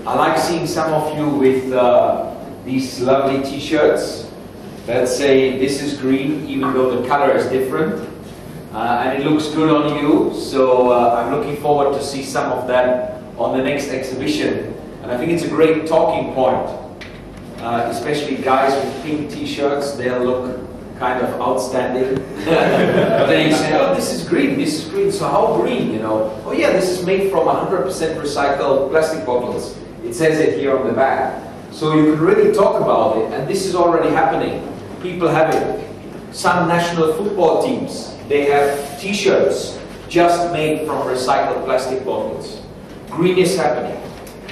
I like seeing some of you with these lovely t-shirts that say this is green, even though the color is different. And it looks good on you, so I'm looking forward to see some of that on the next exhibition. And I think it's a great talking point, especially guys with pink t-shirts. They'll look kind of outstanding. But then you say, oh, this is green, so how green, you know? Oh yeah, this is made from 100% recycled plastic bottles. It says it here on the back. So you can really talk about it, and this is already happening. People have it. Some national football teams, they have t-shirts just made from recycled plastic bottles. Green is happening.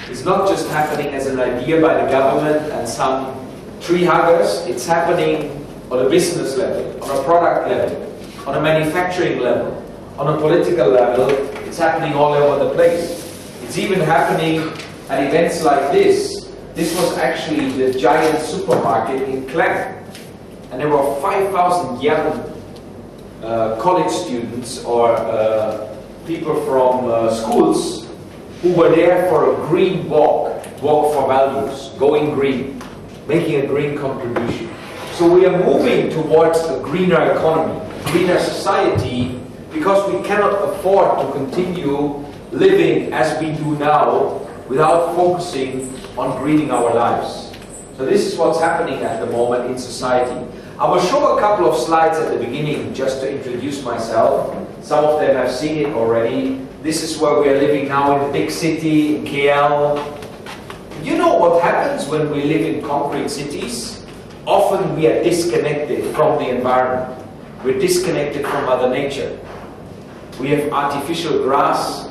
It's not just happening as an idea by the government and some tree huggers, it's happening on a business level, on a product level, on a manufacturing level, on a political level. It's happening all over the place. It's even happening at events like this. This was actually the giant supermarket in Clem. And there were 5,000 young college students or people from schools who were there for a green walk for values, going green, making a green contribution. So we are moving towards a greener economy, greener society, because we cannot afford to continue living as we do now without focusing on greening our lives. So this is what's happening at the moment in society. I will show a couple of slides at the beginning just to introduce myself. Some of them have seen it already. This is where we are living now in the big city, in KL. You know what happens when we live in concrete cities? Often we are disconnected from the environment. We're disconnected from Mother Nature. We have artificial grass.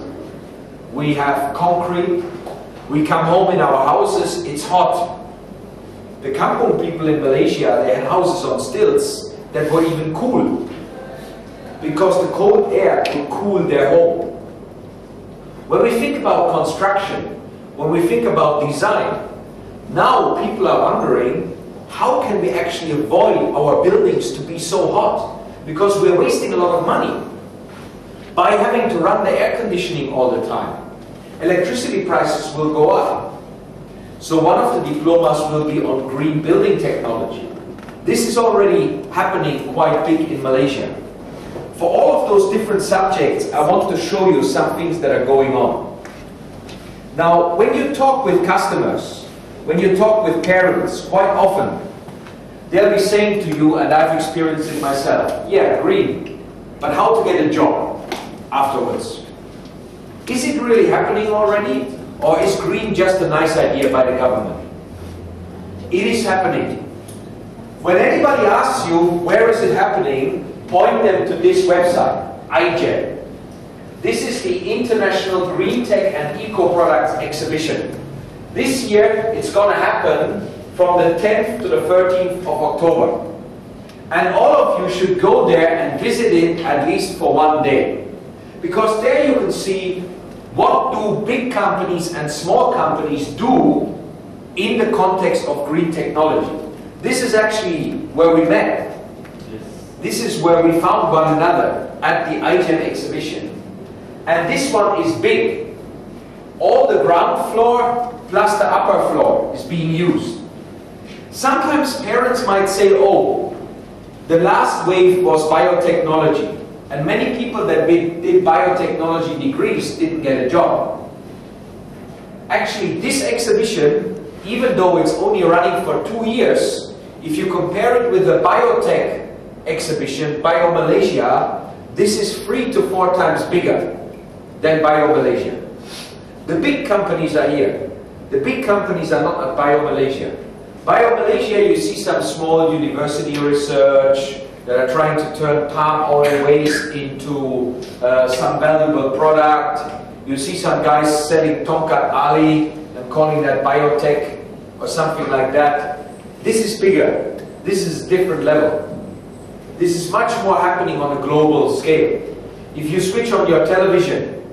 We have concrete. We come home in our houses, it's hot. The Kampung people in Malaysia, they had houses on stilts that were even cool, because the cold air could cool their home. When we think about construction, when we think about design, now people are wondering, how can we actually avoid our buildings to be so hot? Because we're wasting a lot of money by having to run the air conditioning all the time. Electricity prices will go up. So one of the diplomas will be on green building technology. This is already happening quite big in Malaysia. For all of those different subjects, I want to show you some things that are going on. Now, when you talk with customers, when you talk with parents, quite often, they'll be saying to you, and I've experienced it myself, yeah, green, but how to get a job afterwards? Is it really happening already? Or is green just a nice idea by the government? It is happening. When anybody asks you, where is it happening, point them to this website, IGEN. This is the International Green Tech and Eco Products Exhibition. This year, it's going to happen from the 10th to the 13th of October. And all of you should go there and visit it at least for one day. Because there you can see what do big companies and small companies do in the context of green technology. This is actually where we met. This is where we found one another at the IGEN exhibition. And this one is big. All the ground floor plus the upper floor is being used. Sometimes parents might say, oh, the last wave was biotechnology. And many people that did biotechnology degrees didn't get a job. Actually, this exhibition, even though it's only running for 2 years, if you compare it with the biotech exhibition, Bio Malaysia, this is 3 to 4 times bigger than Bio Malaysia. The big companies are here. The big companies are not at Bio Malaysia. Bio Malaysia, you see some small university research that are trying to turn palm oil waste into some valuable product. You see some guys selling Tongkat Ali and calling that biotech or something like that. This is bigger. This is a different level. This is much more happening on a global scale. If you switch on your television,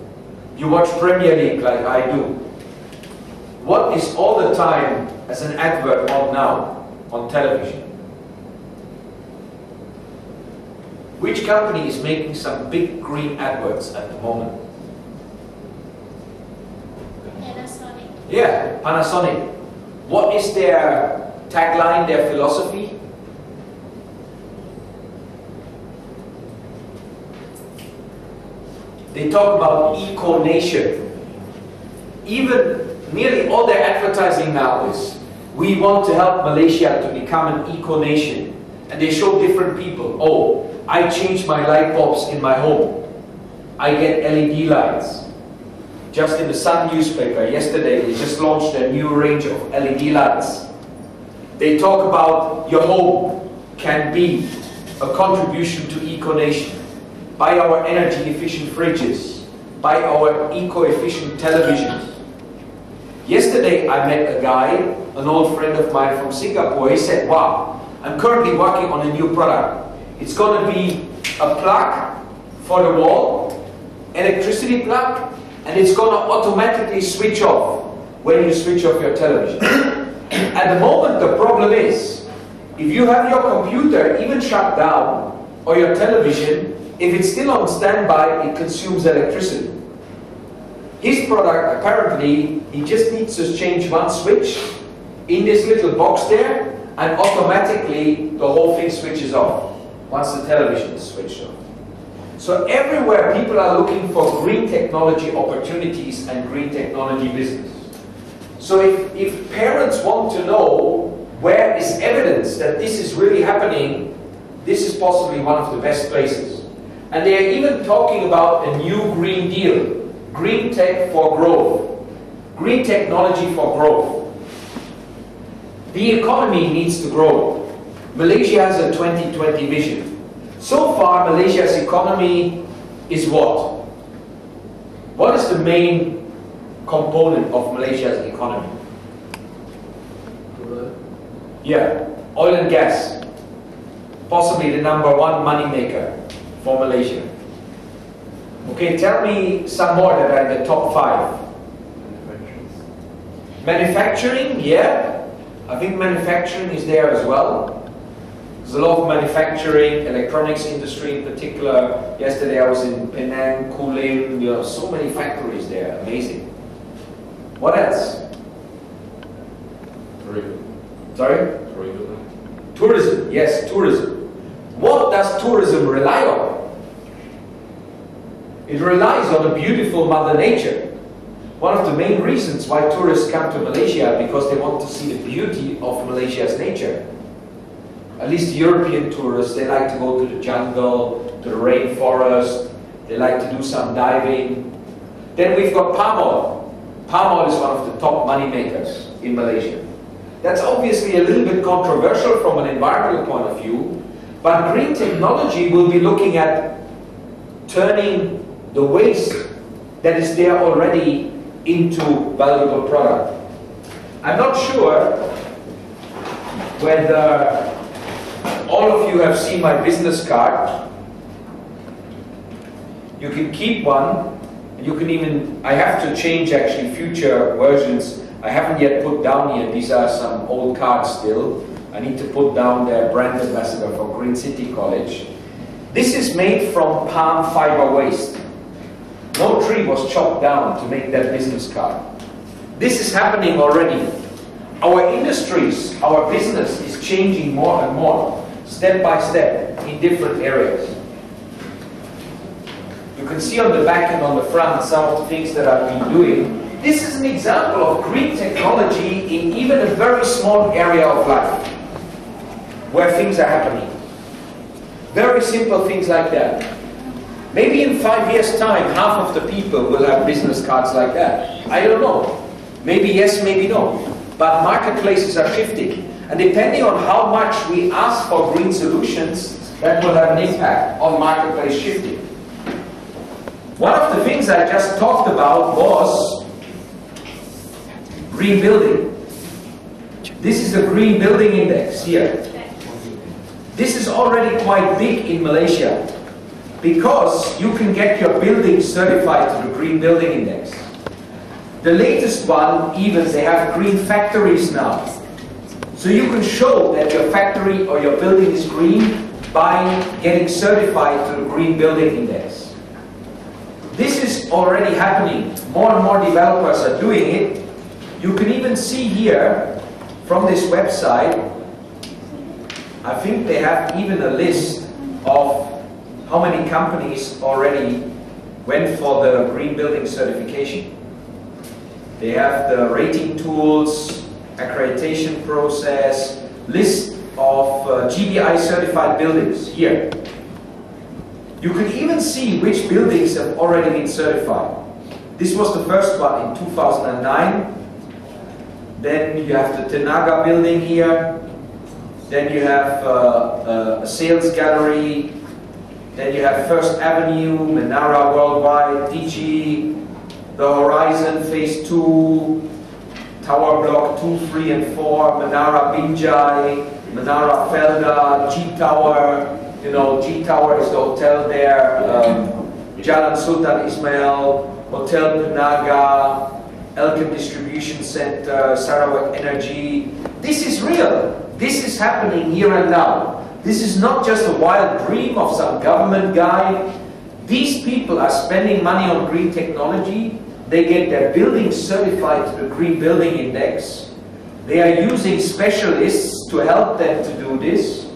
you watch Premier League like I do. What is all the time as an advert on now on television? Which company is making some big green adverts at the moment? Yeah, Panasonic. What is their tagline, their philosophy? They talk about eco-nation. Even nearly all their advertising now is, we want to help Malaysia to become an eco-nation. And they show different people. Oh, I changed my light bulbs in my home. I get LED lights. Just in the Sun newspaper yesterday, they just launched a new range of LED lights. They talk about your home can be a contribution to eco-nation. Buy our energy-efficient fridges. Buy our eco-efficient televisions. Yesterday I met a guy, an old friend of mine from Singapore. He said, wow, I'm currently working on a new product. It's going to be a plug for the wall, electricity plug, and it's going to automatically switch off when you switch off your television. At the moment, the problem is, if you have your computer even shut down, or your television, if it's still on standby, it consumes electricity. His product, apparently, he just needs to change one switch in this little box there, and automatically the whole thing switches off once the television is switched off. So everywhere people are looking for green technology opportunities and green technology business. So if parents want to know where is evidence that this is really happening, this is possibly one of the best places. And they are even talking about a new Green Deal, green tech for growth, green technology for growth. The economy needs to grow. Malaysia has a 2020 vision. So far, Malaysia's economy is what? What is the main component of Malaysia's economy? Yeah, oil and gas. Possibly the #1 money maker for Malaysia. Okay, tell me some more that are in the top 5. Manufacturing, yeah. I think manufacturing is there as well. There's a lot of manufacturing, electronics industry in particular. Yesterday I was in Penang, Kulim, so many factories there, amazing. What else? Tourism. Sorry? Tourism. Tourism, yes, tourism. What does tourism rely on? It relies on a beautiful Mother Nature. One of the main reasons why tourists come to Malaysia because they want to see the beauty of Malaysia's nature. At least European tourists, they like to go to the jungle, to the rainforest, they like to do some diving. Then we've got palm oil. Palm oil is one of the top money makers in Malaysia. That's obviously a little bit controversial from an environmental point of view, but green technology will be looking at turning the waste that is there already into valuable product. I'm not sure whether all of you have seen my business card. You can keep one. You can even, I have to change actually future versions. I haven't yet put down here, these are some old cards still. I need to put down their brand ambassador for Greencity College. This is made from palm fiber waste. No tree was chopped down to make that business card. This is happening already. Our industries, our business is changing more and more, step by step, in different areas. You can see on the back and on the front some of the things that I've been doing. This is an example of green technology in even a very small area of life, where things are happening. Very simple things like that. Maybe in 5 years' time, half of the people will have business cards like that. I don't know. Maybe yes, maybe no. But marketplaces are shifting. And depending on how much we ask for green solutions, that will have an impact on marketplace shifting. One of the things I just talked about was green building. This is a green building index here. This is already quite big in Malaysia because you can get your building certified to the Green Building Index. The latest one, even, they have green factories now. So you can show that your factory or your building is green by getting certified to the Green Building Index. This is already happening. More and more developers are doing it. You can even see here from this website, I think they have even a list of how many companies already went for the green building certification. They have the rating tools, accreditation process, list of GBI certified buildings here. You can even see which buildings have already been certified. This was the first one in 2009. Then you have the Tenaga building here. Then you have a sales gallery. Then you have First Avenue, Menara Worldwide, DG, the Horizon Phase 2, Tower Block 2, 3 and 4, Menara Binjai, Menara Felda, G Tower. You know, G Tower is the hotel there. Jalan Sultan Ismail, Hotel Penaga, Elkin Distribution Center, Sarawak Energy. This is real. This is happening here and now. This is not just a wild dream of some government guy. These people are spending money on green technology. They get their buildings certified to the Green Building Index. They are using specialists to help them to do this.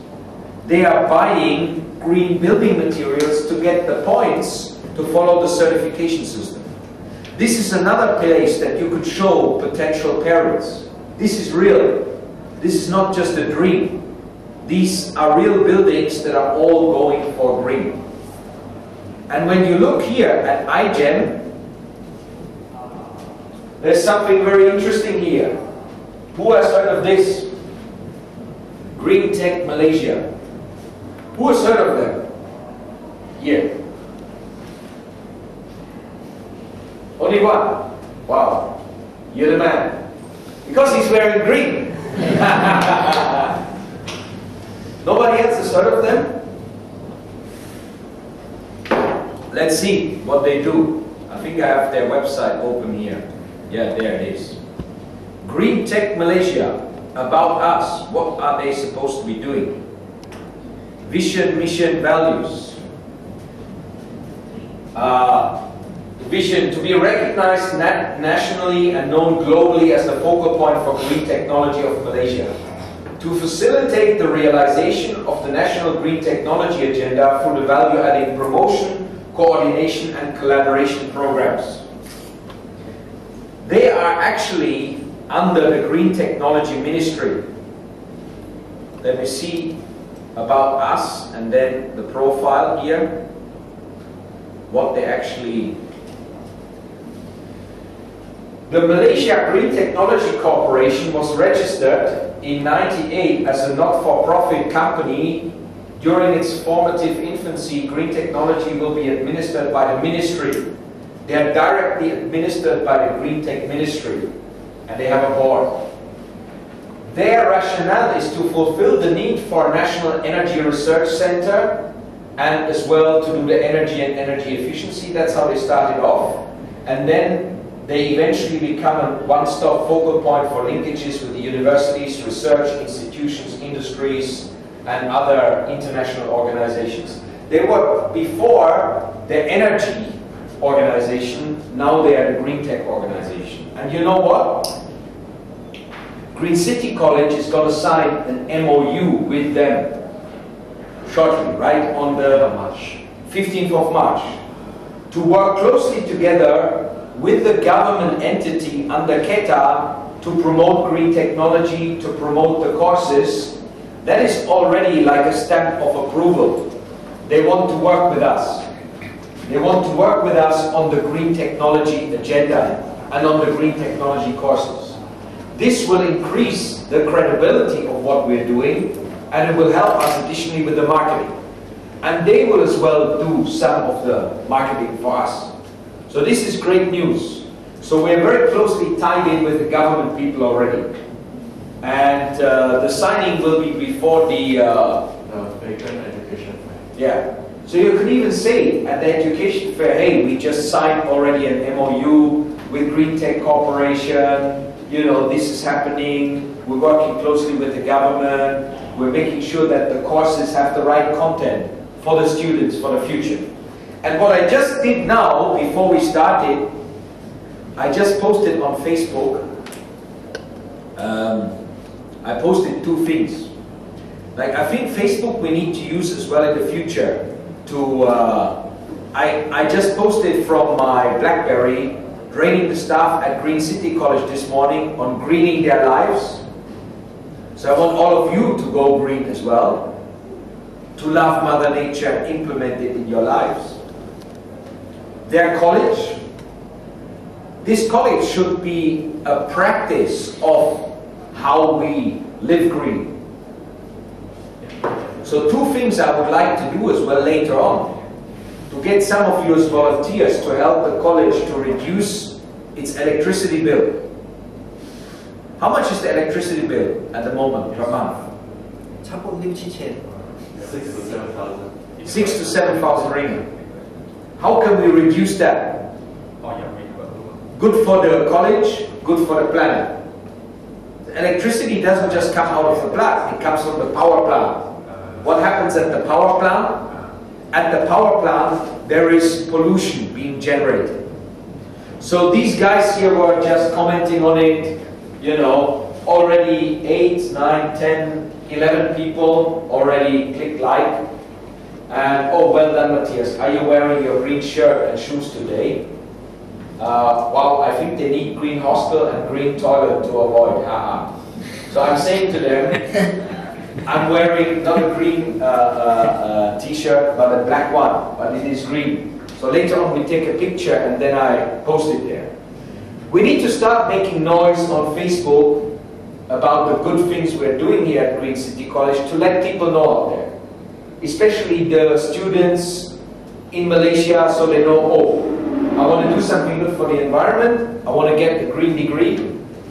They are buying green building materials to get the points to follow the certification system. This is another place that you could show potential parents. This is real. This is not just a dream. These are real buildings that are all going for green. And when you look here at iGEM, there's something very interesting here. Who has heard of this? Green Tech Malaysia. Who has heard of them? Here. Only one. Wow. You're the man. Because he's wearing green. Nobody else has heard of them? Let's see what they do. I think I have their website open here. Yeah, there it is. Green Tech Malaysia. About us. What are they supposed to be doing? Vision, mission, values. Vision, to be recognized nationally and known globally as the focal point for green technology of Malaysia. To facilitate the realization of the national green technology agenda through the value-adding promotion, coordination and collaboration programs. They are actually under the Green Technology Ministry. Let me see about us and then the profile here. What they actually... The Malaysia Green Technology Corporation was registered in 1998 as a not-for-profit company. During its formative infancy, green technology will be administered by the ministry. They are directly administered by the Green Tech Ministry, and they have a board. Their rationale is to fulfill the need for a national energy research center and as well to do the energy and energy efficiency. That's how they started off. And then they eventually become a one-stop focal point for linkages with the universities, research institutions, industries, and other international organizations. They were before the energy organization, now they are the Green Tech organization. And you know what? Greencity College is going to sign an MOU with them shortly, right on the 15th of March, to work closely together with the government entity under KETA to promote green technology, to promote the courses. That is already like a stamp of approval. They want to work with us. They want to work with us on the green technology agenda and on the green technology courses. This will increase the credibility of what we're doing, and it will help us additionally with the marketing. And they will as well do some of the marketing for us. So this is great news. So we're very closely tied in with the government people already. And the signing will be before the Bacon Education Fair. Yeah. So you can even say at the education fair, hey, we just signed already an MOU with Green Tech Corporation. You know, this is happening. We're working closely with the government. We're making sure that the courses have the right content for the students for the future. And what I just did now, before we started, I just posted on Facebook I posted two things. Like, I think Facebook we need to use as well in the future to, I just posted from my BlackBerry training the staff at Greencity College this morning on greening their lives. So I want all of you to go green as well, to love Mother Nature and implement it in your lives. Their college, this college should be a practice of how we live green. So two things I would like to do as well later on, to get some of you as volunteers to help the college to reduce its electricity bill. How much is the electricity bill at the moment per month? 6 to 7,000. 6 to 7,000 ringgit. How can we reduce that? Good for the college, good for the planet. The electricity doesn't just come out of the plant, it comes from the power plant. What happens at the power plant? At the power plant, there is pollution being generated. So these guys here were just commenting on it, you know, already 8, 9, 10, 11 people already clicked like. And oh, well done, Matthias. Are you wearing your green shirt and shoes today? Well, I think they need green hostel and green toilet to avoid. So I'm saying to them, I'm wearing not a green t-shirt, but a black one, but it is green. So later on we take a picture and then I post it there. We need to start making noise on Facebook about the good things we're doing here at Greencity College to let people know out there. Especially the students in Malaysia, so they know, oh, I want to do something good for the environment, I want to get the green degree,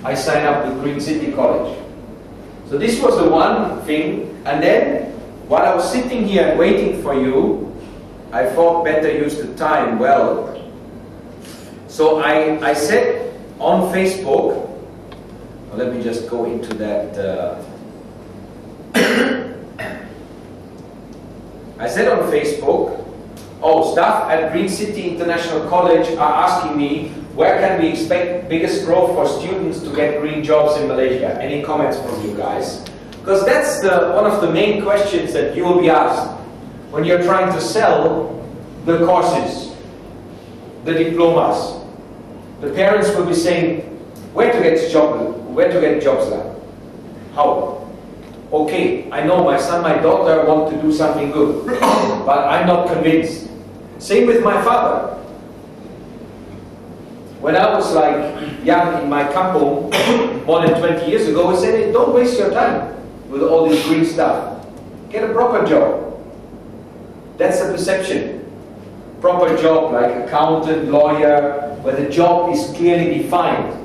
I sign up with Greencity College. So this was the one thing, and then while I was sitting here waiting for you, I thought better use the time well. So I said on Facebook, well, let me just go into that. I said on Facebook, oh, staff at Greencity International College are asking me, where can we expect biggest growth for students to get green jobs in Malaysia? Any comments from you guys? Because that's one of the main questions that you will be asked when you're trying to sell the courses, the diplomas. The parents will be saying, where to get jobs like? How? Okay, I know my son, my daughter want to do something good, but I'm not convinced. Same with my father. When I was like young in my kampung, more than 20 years ago, I said, hey, don't waste your time with all this green stuff. Get a proper job. That's the perception. Proper job like accountant, lawyer, where the job is clearly defined.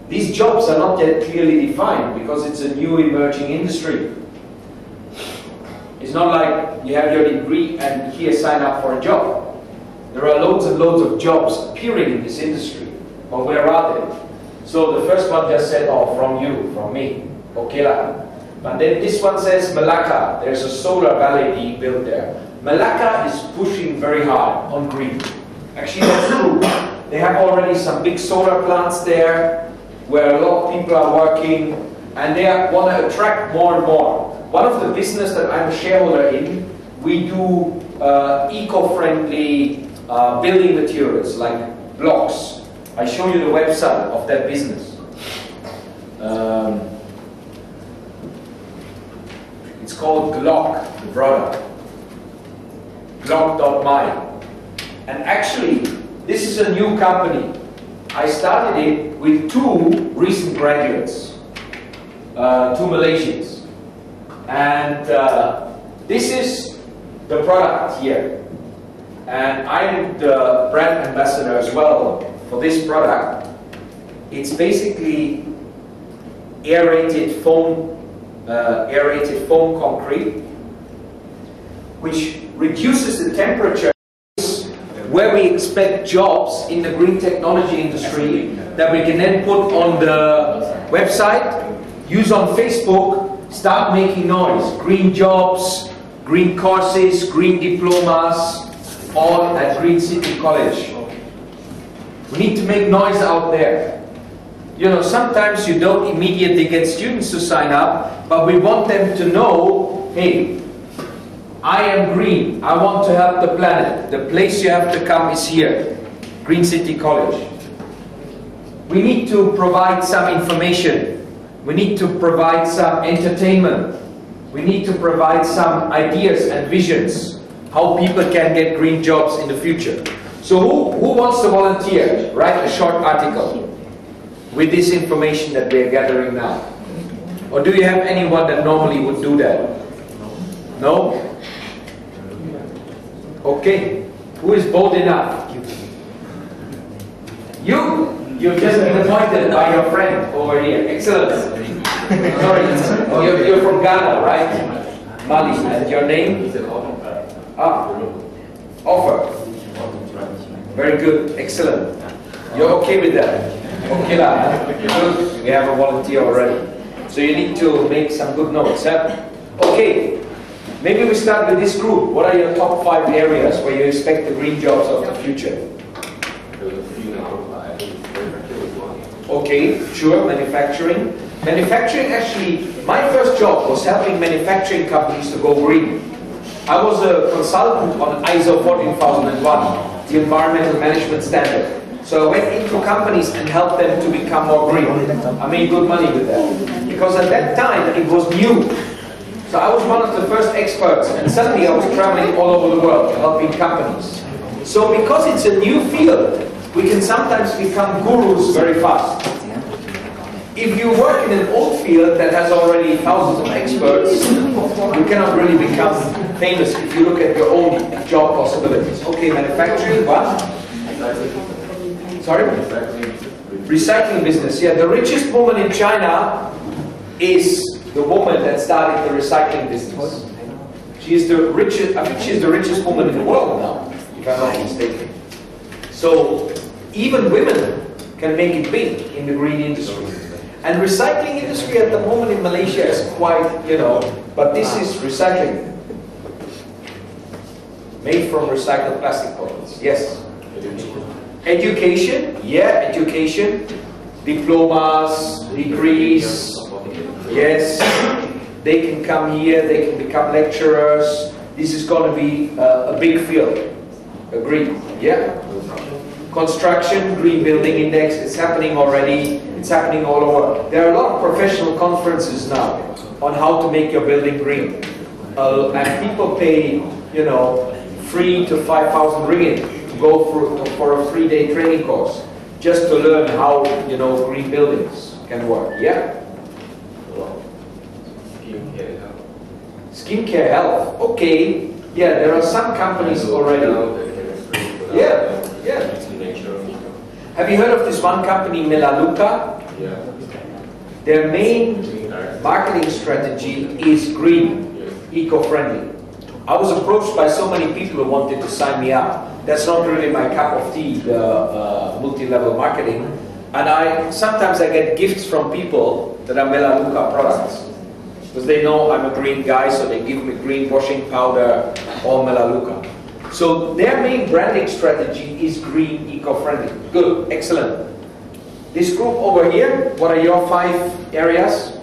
These jobs are not yet clearly defined because it's a new emerging industry. It's not like you have your degree and here sign up for a job. There are loads and loads of jobs appearing in this industry. But where are they? So the first one just said, oh, from you, from me. Okay lah. But then this one says Malacca. There's a solar valley being built there. Malacca is pushing very hard on green. Actually, that's true. They have already some big solar plants there where a lot of people are working and they want to attract more and more. One of the business that I'm a shareholder in, we do eco-friendly building materials like blocks. I show you the website of that business. It's called Glock, the product. Glock.my. And actually, this is a new company. I started it with two recent graduates, two Malaysians. And this is the product here. And I'm the brand ambassador as well for this product. It's basically aerated foam concrete, which reduces the temperature where we expect jobs in the green technology industry that we can then put on the website, use on Facebook, start making noise. Green jobs, green courses, green diplomas, all at Greencity College. We need to make noise out there. you know, sometimes you don't immediately get students to sign up, but we want them to know, hey, I am green, I want to help the planet. The place you have to come is here, Greencity College. We need to provide some information. We need to provide some entertainment. We need to provide some ideas and visions, how people can get green jobs in the future. So who wants to volunteer? Write a short article with this information that we are gathering now. Or do you have anyone that normally would do that? No? Okay. Who is bold enough? You? You've just been appointed by your friend over here. Excellent. Sorry, you're from Ghana, right? Mali. And your name? Ah, Offer. Very good. Excellent. You're okay with that? Okay, good. We have a volunteer already. So you need to make some good notes. Huh? Okay. Maybe we start with this group. What are your top 5 areas where you expect the green jobs of the future? Okay, sure, manufacturing. Manufacturing, actually, my first job was helping manufacturing companies to go green. I was a consultant on ISO 14001, the environmental management standard. So I went into companies and helped them to become more green. I made good money with that. Because at that time, it was new. So I was one of the first experts, and suddenly I was traveling all over the world helping companies. So because it's a new field, we can sometimes become gurus very fast. If you work in an old field that has already thousands of experts, you cannot really become famous if you look at your own job possibilities. Okay, manufacturing, what? Sorry? Recycling business, yeah. The richest woman in China is the woman that started the recycling business. She is the richest, I think she's the richest woman in the world now, if I'm not mistaken. So even women can make it big in the green industry. And recycling industry at the moment in Malaysia is quite, you know, but this is recycling. Made from recycled plastic bottles. Yes. Education, yeah, education. Diplomas, degrees. Yes. They can come here, they can become lecturers. This is going to be a big field. Agreed? Yeah. Construction, green building index, it's happening already, it's happening all over. There are a lot of professional conferences now on how to make your building green. And people pay, you know, 3 to 5,000 ringgit to go for a 3-day training course, just to learn how, you know, green buildings can work. Yeah? Skincare health. Skincare health, okay. Yeah, there are some companies already. Yeah, yeah. Have you heard of this one company, Melaleuca? Yeah. Their main marketing strategy is green, eco-friendly. I was approached by so many people who wanted to sign me up. That's not really my cup of tea, the multi-level marketing. And sometimes I get gifts from people that are Melaleuca products. Because they know I'm a green guy, so they give me green washing powder or Melaleuca. So their main branding strategy is green, eco-friendly. Good, excellent. This group over here, what are your 5 areas?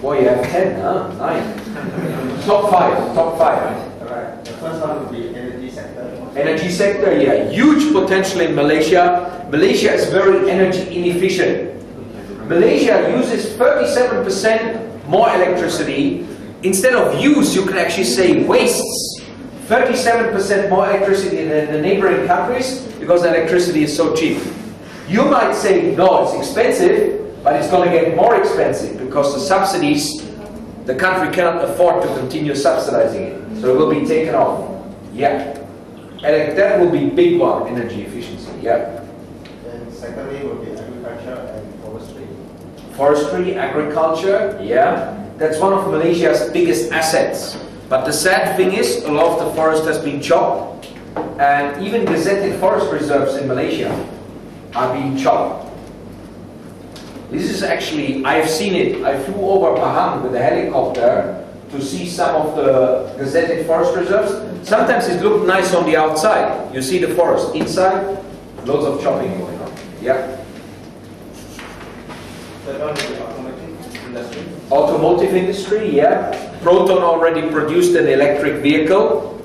Boy, you have 10, huh? 9. Top 5, top 5. Alright, the first one would be energy sector. Energy sector, yeah, huge potential in Malaysia. Malaysia is very energy inefficient. Malaysia uses 37% more electricity. Instead of use, you can actually say wastes 37% more electricity than the neighboring countries because electricity is so cheap. You might say, no, it's expensive, but it's going to get more expensive because the subsidies, the country cannot afford to continue subsidizing it. So it will be taken off. Yeah. And that will be big one, energy efficiency. Yeah. And secondly would be agriculture and forestry. Forestry, agriculture, yeah. That's one of Malaysia's biggest assets. But the sad thing is, a lot of the forest has been chopped, and even gazetted forest reserves in Malaysia are being chopped. This is actually, I've seen it. I flew over Pahang with a helicopter to see some of the gazetted forest reserves. Sometimes it looks nice on the outside. You see the forest. Inside, loads of chopping going on. Yeah. Third one will be automotive industry. Automotive industry, yeah. Proton already produced an electric vehicle.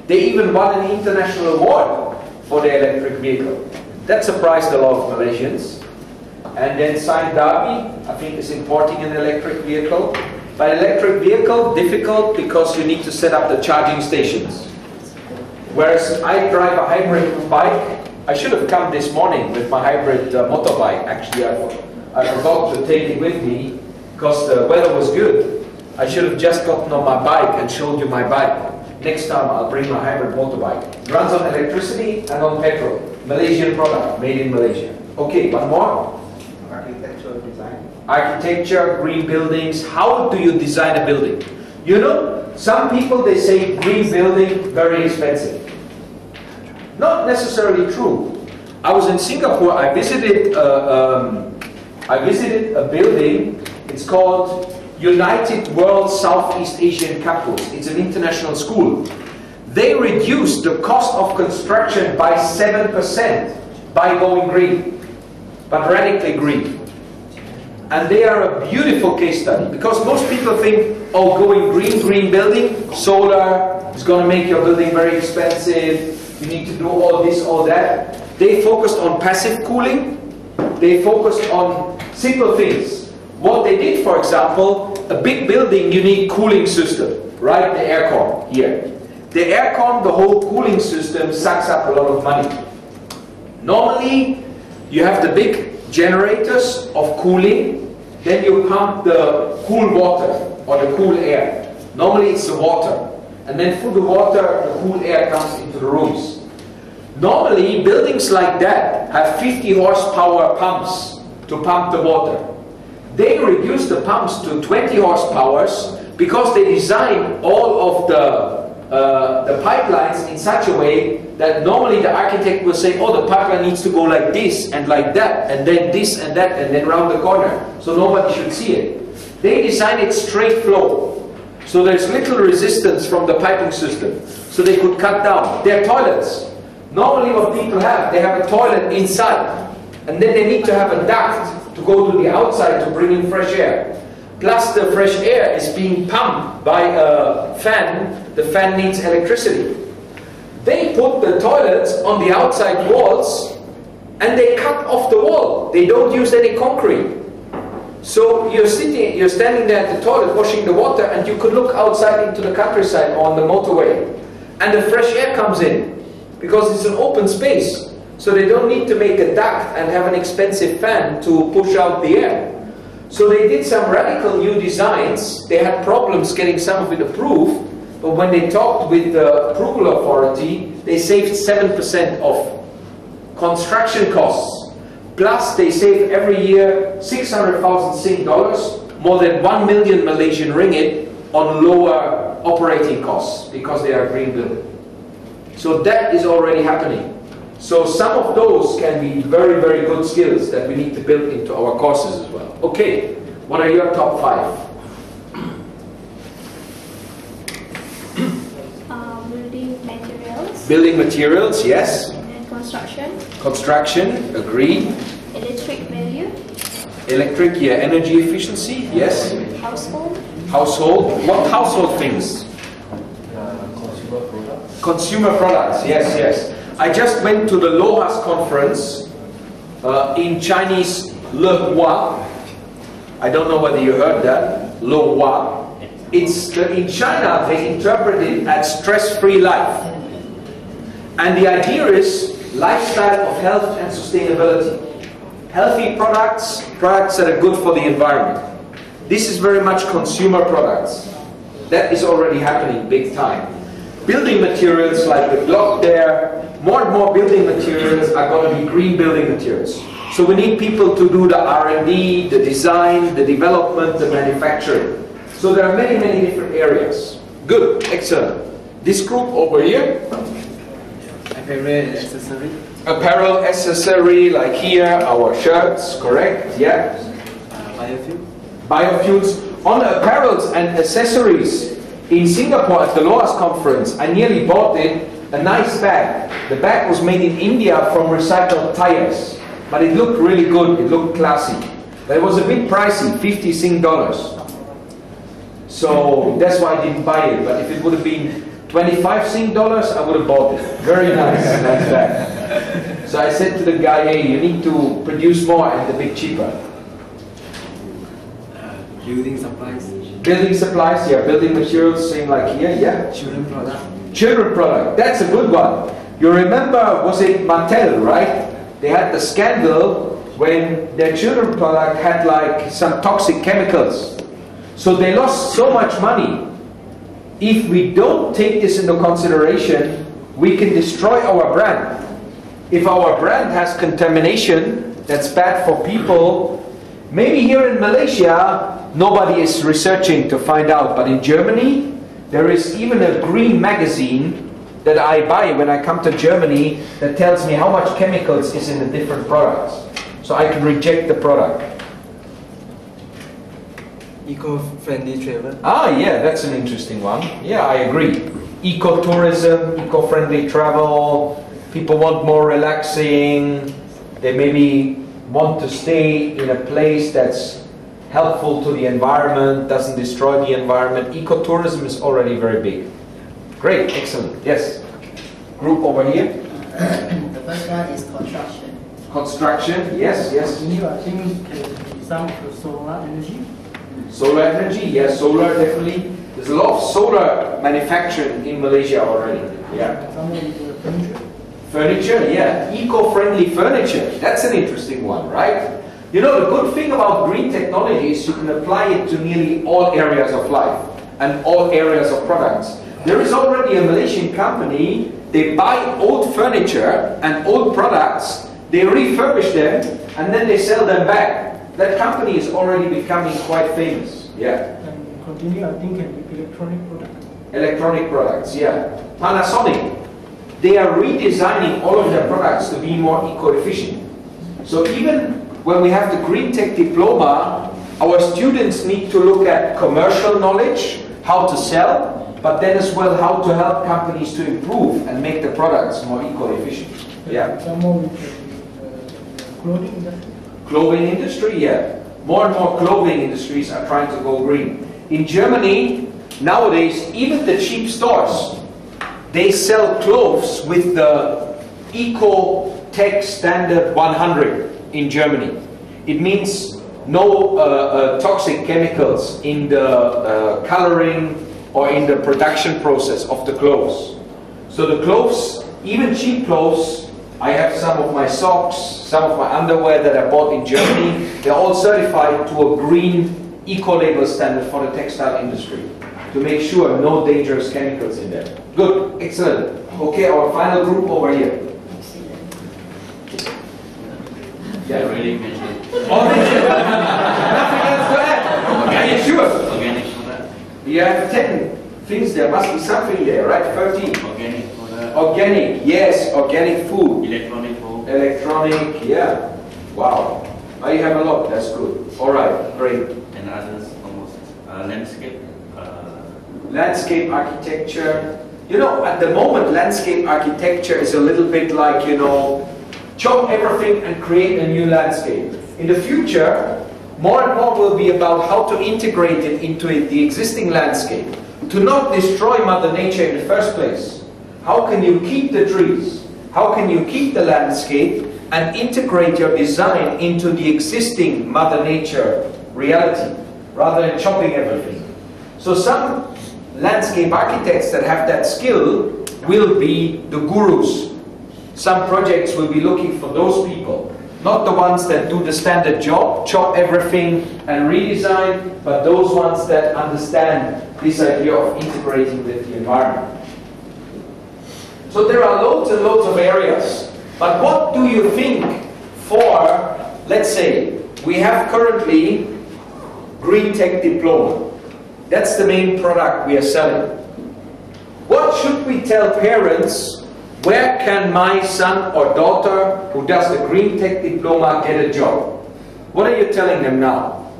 They even won an international award for the electric vehicle. That surprised a lot of Malaysians. And then Sine Darby, I think, is importing an electric vehicle. But electric vehicle, difficult because you need to set up the charging stations. Whereas I drive a hybrid bike. I should have come this morning with my hybrid motorbike. Actually, I forgot to take it with me because the weather was good. I should have just gotten on my bike and showed you my bike. Next time I'll bring my hybrid motorbike. It runs on electricity and on petrol. Malaysian product, made in Malaysia. Okay, one more. Architectural design. Architecture, green buildings. How do you design a building? You know, some people, they say green building, very expensive. Not necessarily true. I was in Singapore, I visited a building, it's called United World Southeast Asian Capitals. It's an international school. They reduced the cost of construction by 7% by going green, but radically green. And they are a beautiful case study, because most people think, oh, going green building, solar, is going to make your building very expensive, you need to do all this, all that. They focused on passive cooling, they focused on simple things. What they did, for example, a big building, you need cooling system, right? The aircon here. The aircon, the whole cooling system sucks up a lot of money. Normally, you have the big generators of cooling, then you pump the cool water or the cool air. Normally it's the water. And then through the water, the cool air comes into the rooms. Normally, buildings like that have 50 horsepower pumps to pump the water. They reduce the pumps to 20 horsepowers because they design all of the pipelines in such a way that normally the architect will say, oh, the pipeline needs to go like this and like that, and then this and that, and then round the corner, so nobody should see it. They design it straight flow. So there's little resistance from the piping system. So they could cut down. Their toilets. Normally what people have, they have a toilet inside. And then they need to have a duct to go to the outside to bring in fresh air. Plus the fresh air is being pumped by a fan. The fan needs electricity. They put the toilets on the outside walls and they cut off the wall. They don't use any concrete. So you're standing there at the toilet washing the water, and you could look outside into the countryside on the motorway. And the fresh air comes in because it's an open space. So they don't need to make a duct and have an expensive fan to push out the air. So they did some radical new designs. They had problems getting some of it approved, but when they talked with the approval authority, they saved 7% of construction costs. Plus they save every year 600,000 Sing dollars, more than 1 million Malaysian ringgit on lower operating costs because they are green building. So that is already happening. So some of those can be very, very good skills that we need to build into our courses as well. Okay, what are your top 5? Building materials. Building materials, yes. And construction. Construction, agree. Electric value. Electric, yeah. Energy efficiency, yes. Household. Household, what household things? Consumer products. Consumer products, yes, yes. I just went to the LOHAS conference in Chinese, Le Hua. I don't know whether you heard that, Le Hua. In China, they interpret it as stress-free life. And the idea is lifestyle of health and sustainability. Healthy products, products that are good for the environment. This is very much consumer products. That is already happening big time. Building materials like the block there, more and more building materials are going to be green building materials. So we need people to do the R&D, the design, the development, the manufacturing. So there are many, many different areas. Good, excellent. This group over here. Apparel, accessory. Apparel, accessory, like here, our shirts, correct? Yeah. Biofuel. Biofuels. On the apparels and accessories in Singapore at the LOHAS conference, I nearly bought it, a nice bag. The bag was made in India from recycled tires, but it looked really good, it looked classy. But it was a bit pricey, 50 Sing dollars. So that's why I didn't buy it. But if it would have been 25 Sing dollars, I would have bought it. Very nice, like that. So I said to the guy, hey, you need to produce more and a bit cheaper. Building supplies. Building supplies, yeah, building materials, same like here, yeah. Children product. Children product, that's a good one. You remember, was it Mattel, right? They had the scandal when their children product had like some toxic chemicals. So they lost so much money. If we don't take this into consideration, we can destroy our brand. If our brand has contamination, that's bad for people. Maybe here in Malaysia, nobody is researching to find out, but in Germany, there is even a green magazine that I buy when I come to Germany that tells me how much chemicals is in the different products. So I can reject the product. Eco-friendly travel. Ah, yeah, that's an interesting one. Yeah, I agree. Eco-tourism, eco-friendly travel, people want more relaxing, they maybe want to stay in a place that's helpful to the environment, doesn't destroy the environment. Ecotourism is already very big. Great, excellent. Yes. Group over here. The first one is construction. Construction, yes, yes. New, I think can be some of solar energy. Solar energy, yes, solar definitely. There's a lot of solar manufacturing in Malaysia already. Yeah. Some of the furniture. Furniture, yeah. Eco-friendly furniture. That's an interesting one, right? You know, the good thing about green technology is you can apply it to nearly all areas of life and all areas of products. There is already a Malaysian company, they buy old furniture and old products, they refurbish them, and then they sell them back. That company is already becoming quite famous. Yeah. And continue, I think, can be electronic products. Electronic products, yeah. Panasonic, they are redesigning all of their products to be more eco-efficient. So even when we have the Green Tech diploma, our students need to look at commercial knowledge, how to sell, but then as well how to help companies to improve and make the products more eco-efficient. Yeah. Some more with the clothing industry. Clothing industry, yeah. More and more clothing industries are trying to go green. In Germany, nowadays, even the cheap stores, they sell clothes with the Eco-Tech Standard 100 in Germany. It means no toxic chemicals in the coloring or in the production process of the clothes. So the clothes, even cheap clothes, I have some of my socks, some of my underwear that I bought in Germany, they're all certified to a green eco-label standard for the textile industry to make sure no dangerous chemicals in there. Good, excellent. Okay, our final group over here. Yeah, I already mentioned. Oh, nothing else to add? Are you sure? Organic product. You have 10 things, there must be something there, right? 13. Organic product. Organic, yes, organic food. Electronic food. Electronic, yeah. Wow. Now you have a lot, that's good. Alright, great. And others almost. Landscape. Landscape architecture. You know, at the moment, landscape architecture is a little bit like, you know, chop everything and create a new landscape. In the future, more and more will be about how to integrate it into the existing landscape. To not destroy Mother Nature in the first place. How can you keep the trees? How can you keep the landscape and integrate your design into the existing Mother Nature reality, rather than chopping everything? So some landscape architects that have that skill will be the gurus. Some projects will be looking for those people, not the ones that do the standard job, chop everything and redesign, but those ones that understand this idea of integrating with the environment. So there are loads and loads of areas, but what do you think for, let's say, we have currently Green Tech Diploma. That's the main product we are selling. What should we tell parents? Where can my son or daughter who does the Green Tech Diploma get a job? What are you telling them now?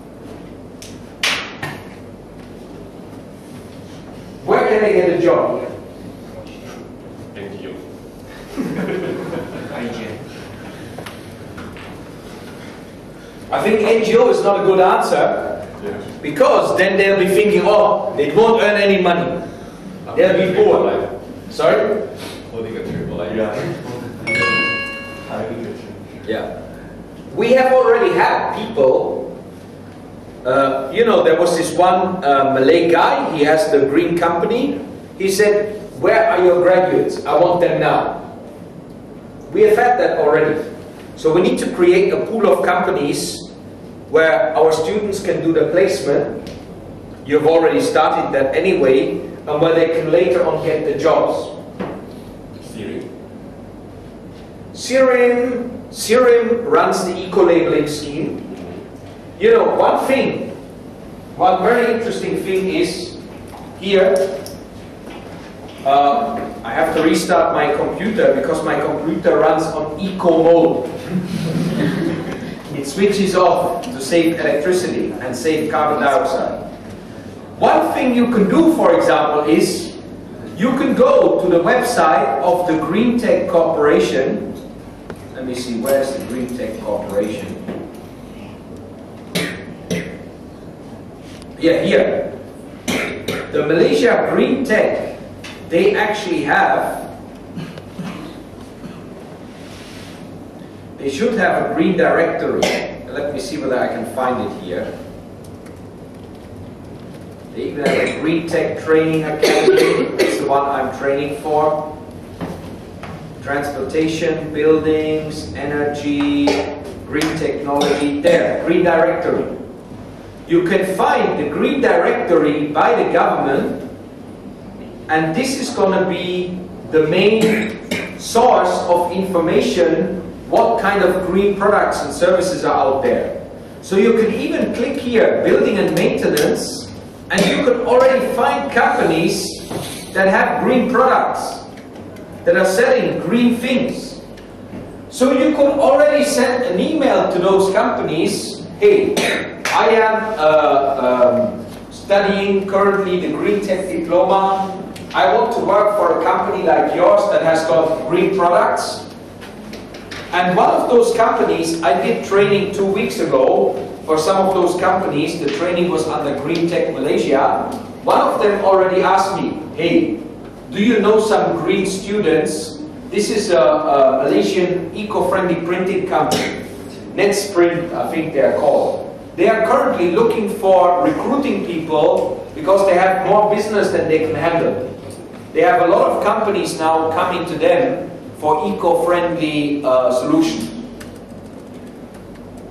Where can they get a job? Thank you. I think NGO is not a good answer, because then they'll be thinking, oh, they won't earn any money. They'll be poor. Sorry? Holding a triple life. Yeah. We have already had people, you know, there was this one Malay guy, he has the green company. He said, where are your graduates? I want them now. We have had that already. So we need to create a pool of companies where our students can do the placement. You've already started that anyway, and where they can later on get the jobs. Sirim runs the eco-labeling scheme. You know, one very interesting thing is here, I have to restart my computer because my computer runs on eco mode. It switches off to save electricity and save carbon dioxide. One thing you can do, for example, is you can go to the website of the Green Tech Corporation. Let me see, where's the Green Tech Corporation? Yeah, here. The Malaysia Green Tech, they actually have, they should have a green directory. Let me see whether I can find it here. They even have a Green Tech Training Academy. That's the one I'm training for. Transportation, buildings, energy, green technology. There, green directory. You can find the green directory by the government, and this is going to be the main source of information, what kind of green products and services are out there. So you can even click here, building and maintenance, and you can already find companies that have green products, that are selling green things. So you could already send an email to those companies, hey, I am studying currently the Green Tech Diploma. I want to work for a company like yours that has got green products. And one of those companies, I did training 2 weeks ago for some of those companies. The training was under Green Tech Malaysia. One of them already asked me, hey, do you know some green students? This is a Malaysian eco-friendly printing company. Netsprint, I think they are called. They are currently looking for recruiting people because they have more business than they can handle. They have a lot of companies now coming to them for eco-friendly solutions.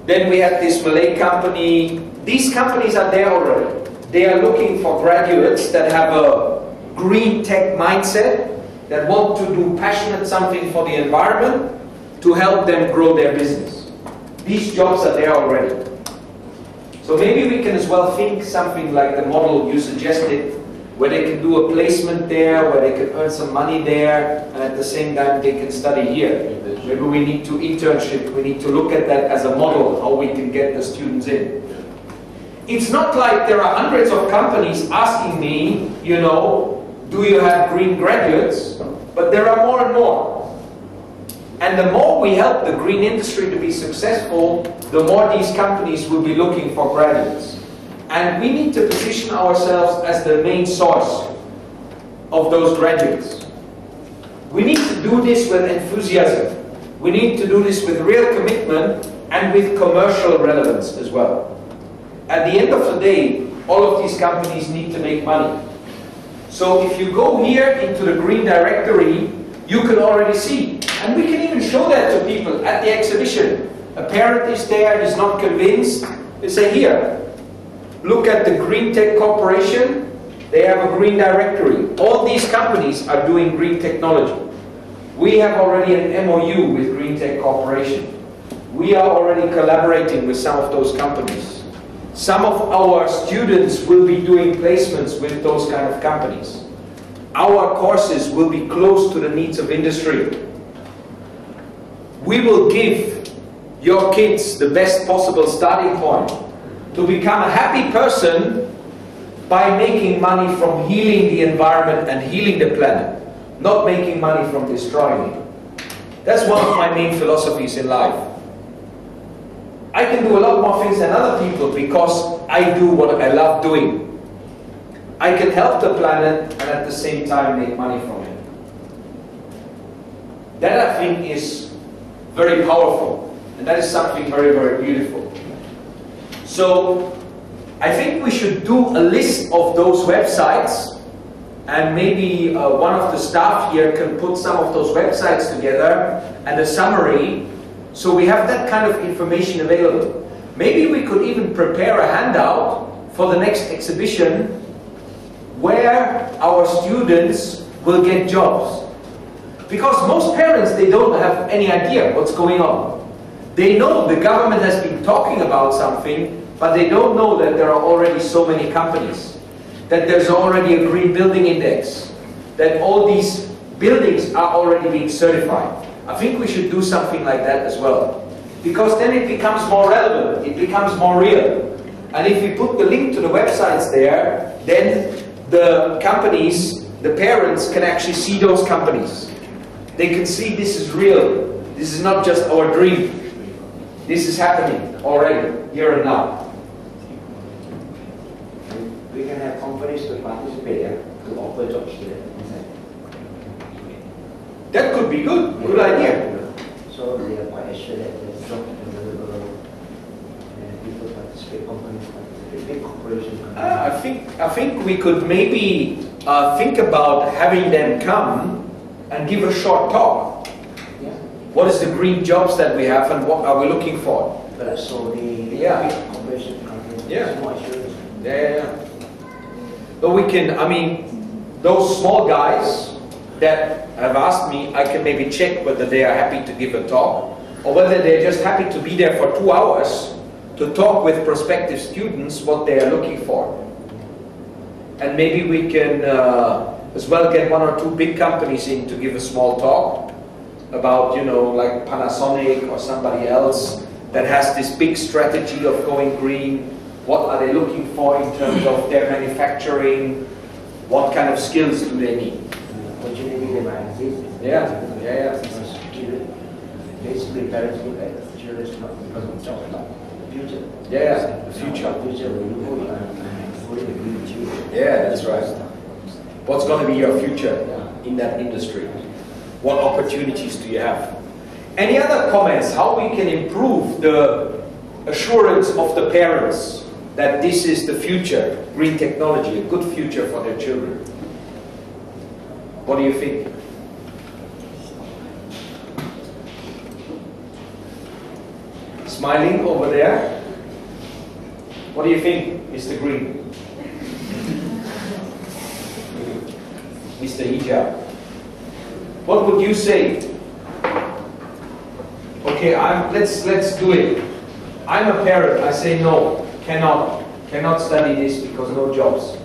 Then we have this Malay company. These companies are there already. They are looking for graduates that have a green tech mindset, that want to do passionate something for the environment to help them grow their business. These jobs are there already. So maybe we can as well think something like the model you suggested, where they can do a placement there, where they can earn some money there, and at the same time they can study here. Maybe we need to internship, we need to look at that as a model, how we can get the students in. It's not like there are hundreds of companies asking me, you know, do you have green graduates? But there are more and more. And the more we help the green industry to be successful, the more these companies will be looking for graduates. And we need to position ourselves as the main source of those graduates. We need to do this with enthusiasm. We need to do this with real commitment and with commercial relevance as well. At the end of the day, all of these companies need to make money. So if you go here into the green directory, you can already see. And we can even show that to people at the exhibition. A parent is there, is not convinced. They say, here, look at the Green Tech Corporation. They have a green directory. All these companies are doing green technology. We have already an MOU with Green Tech Corporation. We are already collaborating with some of those companies. Some of our students will be doing placements with those kind of companies. Our courses will be close to the needs of industry. We will give your kids the best possible starting point to become a happy person by making money from healing the environment and healing the planet, not making money from destroying it. That's one of my main philosophies in life. I can do a lot more things than other people because I do what I love doing. I can help the planet and at the same time make money from it. That I think is very powerful, and that is something very, very beautiful. So I think we should do a list of those websites, and maybe one of the staff here can put some of those websites together and a summary, so we have that kind of information available. Maybe we could even prepare a handout for the next exhibition where our students will get jobs. Because most parents, they don't have any idea what's going on. They know the government has been talking about something, but they don't know that there are already so many companies, that there's already a green building index, that all these buildings are already being certified. I think we should do something like that as well. Because then it becomes more relevant, it becomes more real. And if we put the link to the websites there, then the companies, the parents can actually see those companies. They can see this is real. This is not just our dream. This is happening already, here and now. We can have companies to participate, to offer jobs to them. That could be good. Good idea. So they are quite assured that there's jobs available and people participate, companies participate, big corporations. I think we could maybe think about having them come and give a short talk. Yeah. What is the green jobs that we have and what are we looking for? But so the Yeah. big corporation companies, Yeah. more assurance. Yeah. But we can, I mean, those small guys that have asked me, I can maybe check whether they are happy to give a talk or whether they're just happy to be there for 2 hours to talk with prospective students what they are looking for. And maybe we can as well get 1 or 2 big companies in to give a small talk about, you know, like Panasonic or somebody else that has this big strategy of going green. What are they looking for in terms of their manufacturing? What kind of skills do they need? Opportunity they might exist. Yeah. Because children, basically parents look at children not because of jobs, but the future. Yeah, the future. The future will you go in the green future. Yeah, that's right. What's going to be your future in that industry? What opportunities do you have? Any other comments? How we can improve the assurance of the parents that this is the future, green technology, a good future for their children? What do you think? Smiling over there. What do you think, Mr. Green? Mr. Hijab. What would you say? Okay, let's do it. I'm a parent. I say no, cannot study this because no jobs.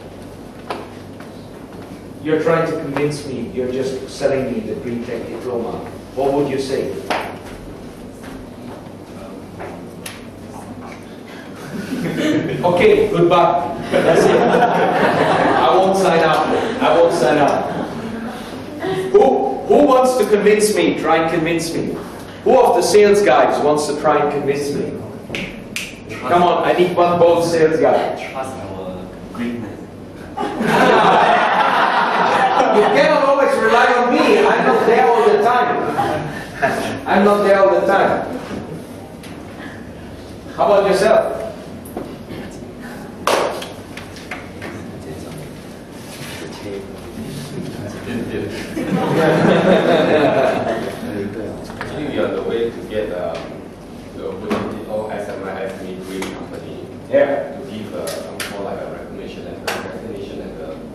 You're trying to convince me. You're just selling me the Green Tech diploma. What would you say? Okay, goodbye. That's it. I won't sign up. I won't sign up. Who wants to convince me? Try and convince me. Who of the sales guys wants to try and convince me? Come on, I need one bold sales guy. Trust our greenness. You cannot always rely on me. I'm not there all the time. I'm not there all the time. How about yourself? Actually, we are the way to get the opportunity or SME green company Yeah. to give some more like a recognition and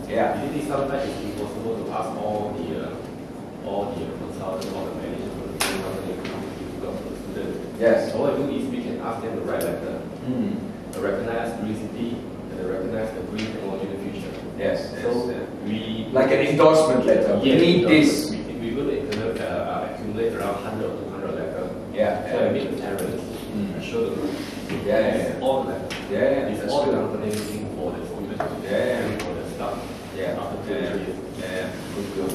Yeah. usually sometimes it's impossible to ask all the consultants or the managers for the green company to come to the student. Yes. So what we do is we can ask them to write letter, Mm. to recognize Greencity and to recognize the green technology in the future. Yes. So we Like an endorsement letter. We need this. We will accumulate around 100 or 200 letters. Yeah. So I meet the parents, show them. Yeah. It's all the letters. Yeah. It's That's all the good. company looking for the students. Yeah. For the staff. Yeah. After 2 years. Yeah. Good.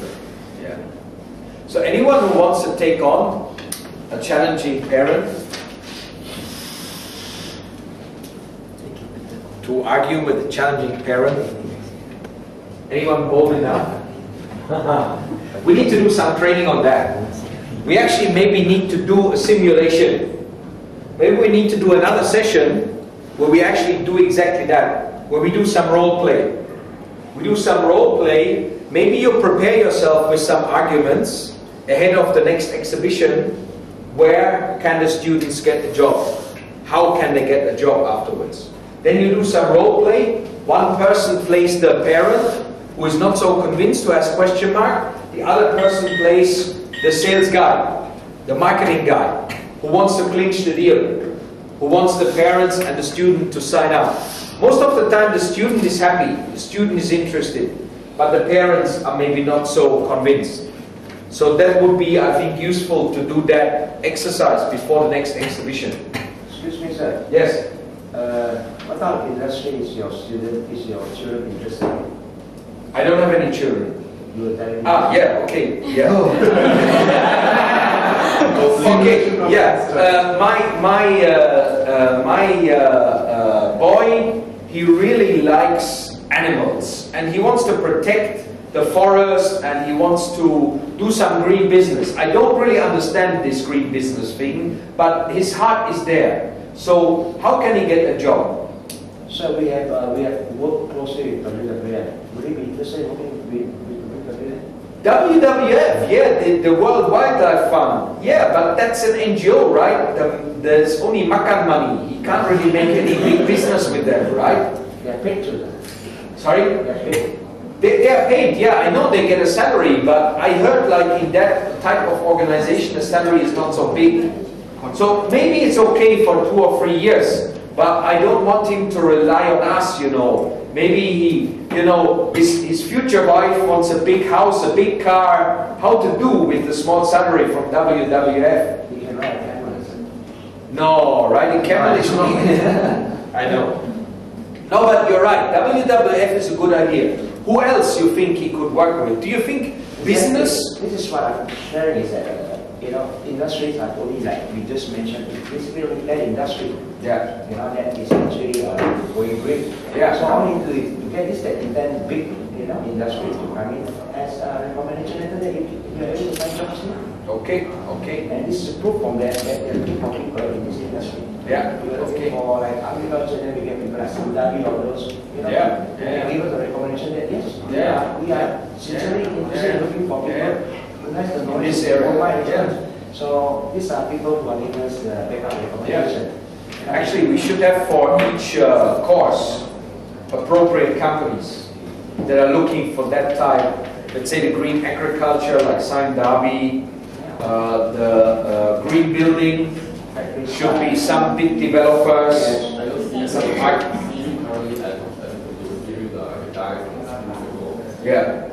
Yeah. So anyone who wants to take on a challenging parent, to argue with a challenging parent? Anyone bold enough? We need to do some training on that. We actually maybe need to do a simulation. Maybe we need to do another session where we actually do exactly that, where we do some role play. We do some role play. Maybe you prepare yourself with some arguments ahead of the next exhibition. Where can the students get a job? How can they get a job afterwards? Then you do some role play. One person plays the parent who is not so convinced, who has question mark. The other person plays the sales guy, the marketing guy, who wants to clinch the deal, who wants the parents and the student to sign up. Most of the time the student is happy, the student is interested, but the parents are maybe not so convinced. So that would be, I think, useful to do that exercise before the next exhibition. Excuse me, sir. Yes? What type of industry is your children interested in? I don't have any children. You were telling me. Ah, yeah, okay, yeah. Okay, yeah. My boy, he really likes animals, and he wants to protect the forest, and he wants to do some green business. I don't really understand this green business thing, but his heart is there. So how can he get a job? So we have worked closely with WWF. Would he be interested in working with WWF? WWF, yeah, the World Wildlife Fund. Yeah, but that's an NGO, right? There's only makan money. He can't really make any big business with them, right? They are paid to them. Sorry? They are paid. They are paid, yeah, I know they get a salary, but I heard like in that type of organization the salary is not so big. So maybe it's okay for 2 or 3 years, but I don't want him to rely on us, you know. Maybe he, you know, his future wife wants a big house, a big car. How to do with the small salary from WWF? He can ride a camel. No, riding camel is not. I know. No, but you're right. WWF is a good idea. Who else you think he could work with? Do you think business? This is what I'm sharing is that, industries are only like we just mentioned, basically only that industry. Yeah. That is actually going great. Yeah. So all we need to do is to get this that then big, industries to come in as a recommendation letter that you are able to find jobs here. Okay, okay. And this is proof from that they're looking for people in this industry. Yeah, We are looking okay. for like agriculture, then we get people like Sundavi or those, Yeah, yeah. give us a recommendation that yes, Yeah. we are sincerely interested in looking for people who has the knowledge this area. provide Yeah. research. So these are people who are giving us backup recommendation. Actually, we should have for each course appropriate companies that are looking for that type. Let's say the green agriculture, like Sime Darby, the green building. Should be some big developers. I know some currently at during the guy from ago. Yeah.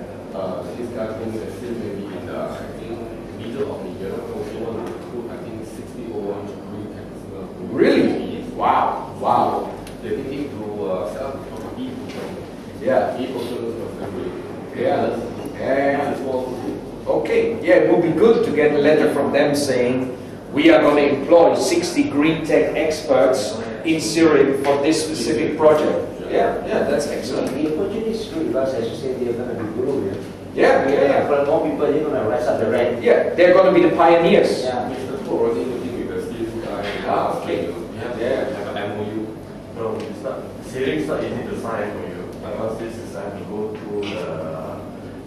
This guy thinks that still maybe in the middle of the year, also want to recruit, I think 60 green technical. Really? Wow. Wow. They're thinking to set up from e-book. Yeah. E-book for February. Yeah. Yeah. It's more Okay. Yeah, it would be good to get a letter from them saying we are going to employ 60 green tech experts in Syria for this specific project. Yeah, that's excellent. The opportunity is good because, as you said, they're going to be growing. Yeah. For more people, they're going to rise up the rank. Yeah, they're going to be the pioneers. Yeah. Mr. Fu already looking with the student guy. Okay. We have Yeah. an MOU. No, it's not. Sealing is not easy to sign for you because this is I have to go through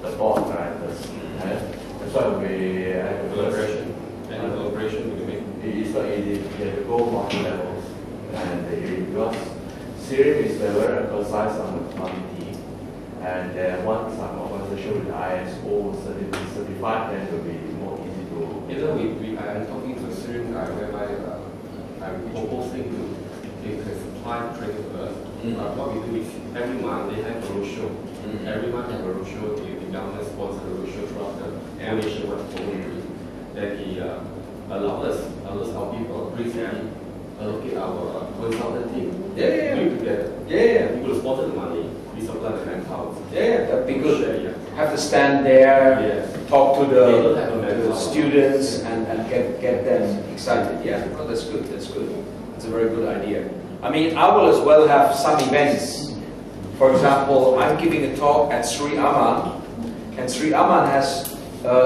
the board directors. That's why we have to Collaboration. Any collaboration we can make. It's not easy. You have to go multi levels, and because Sealing is very emphasized on the quality, and once some organization with ISO certified, then it will be more easy to. I am talking to a Syrian guy whereby I'm proposing to they can supply training to us. What we do is every month they have a roadshow. Every month they have a roadshow. The government sponsors a roadshow throughout the nationwide program. Then he allows our people, Greencity, allocate our consultant team. Yeah. We together. Yeah. We will sponsor the money. We supply the manpower. Yeah, that'd be good. Share, Have to stand there, Yes. talk to They don't the, have a to the manpower. students and get them excited. Yeah, oh, that's good, that's good. That's a very good idea. I mean, I will as well have some events. For example, I'm giving a talk at Sri Aman, and Sri Aman has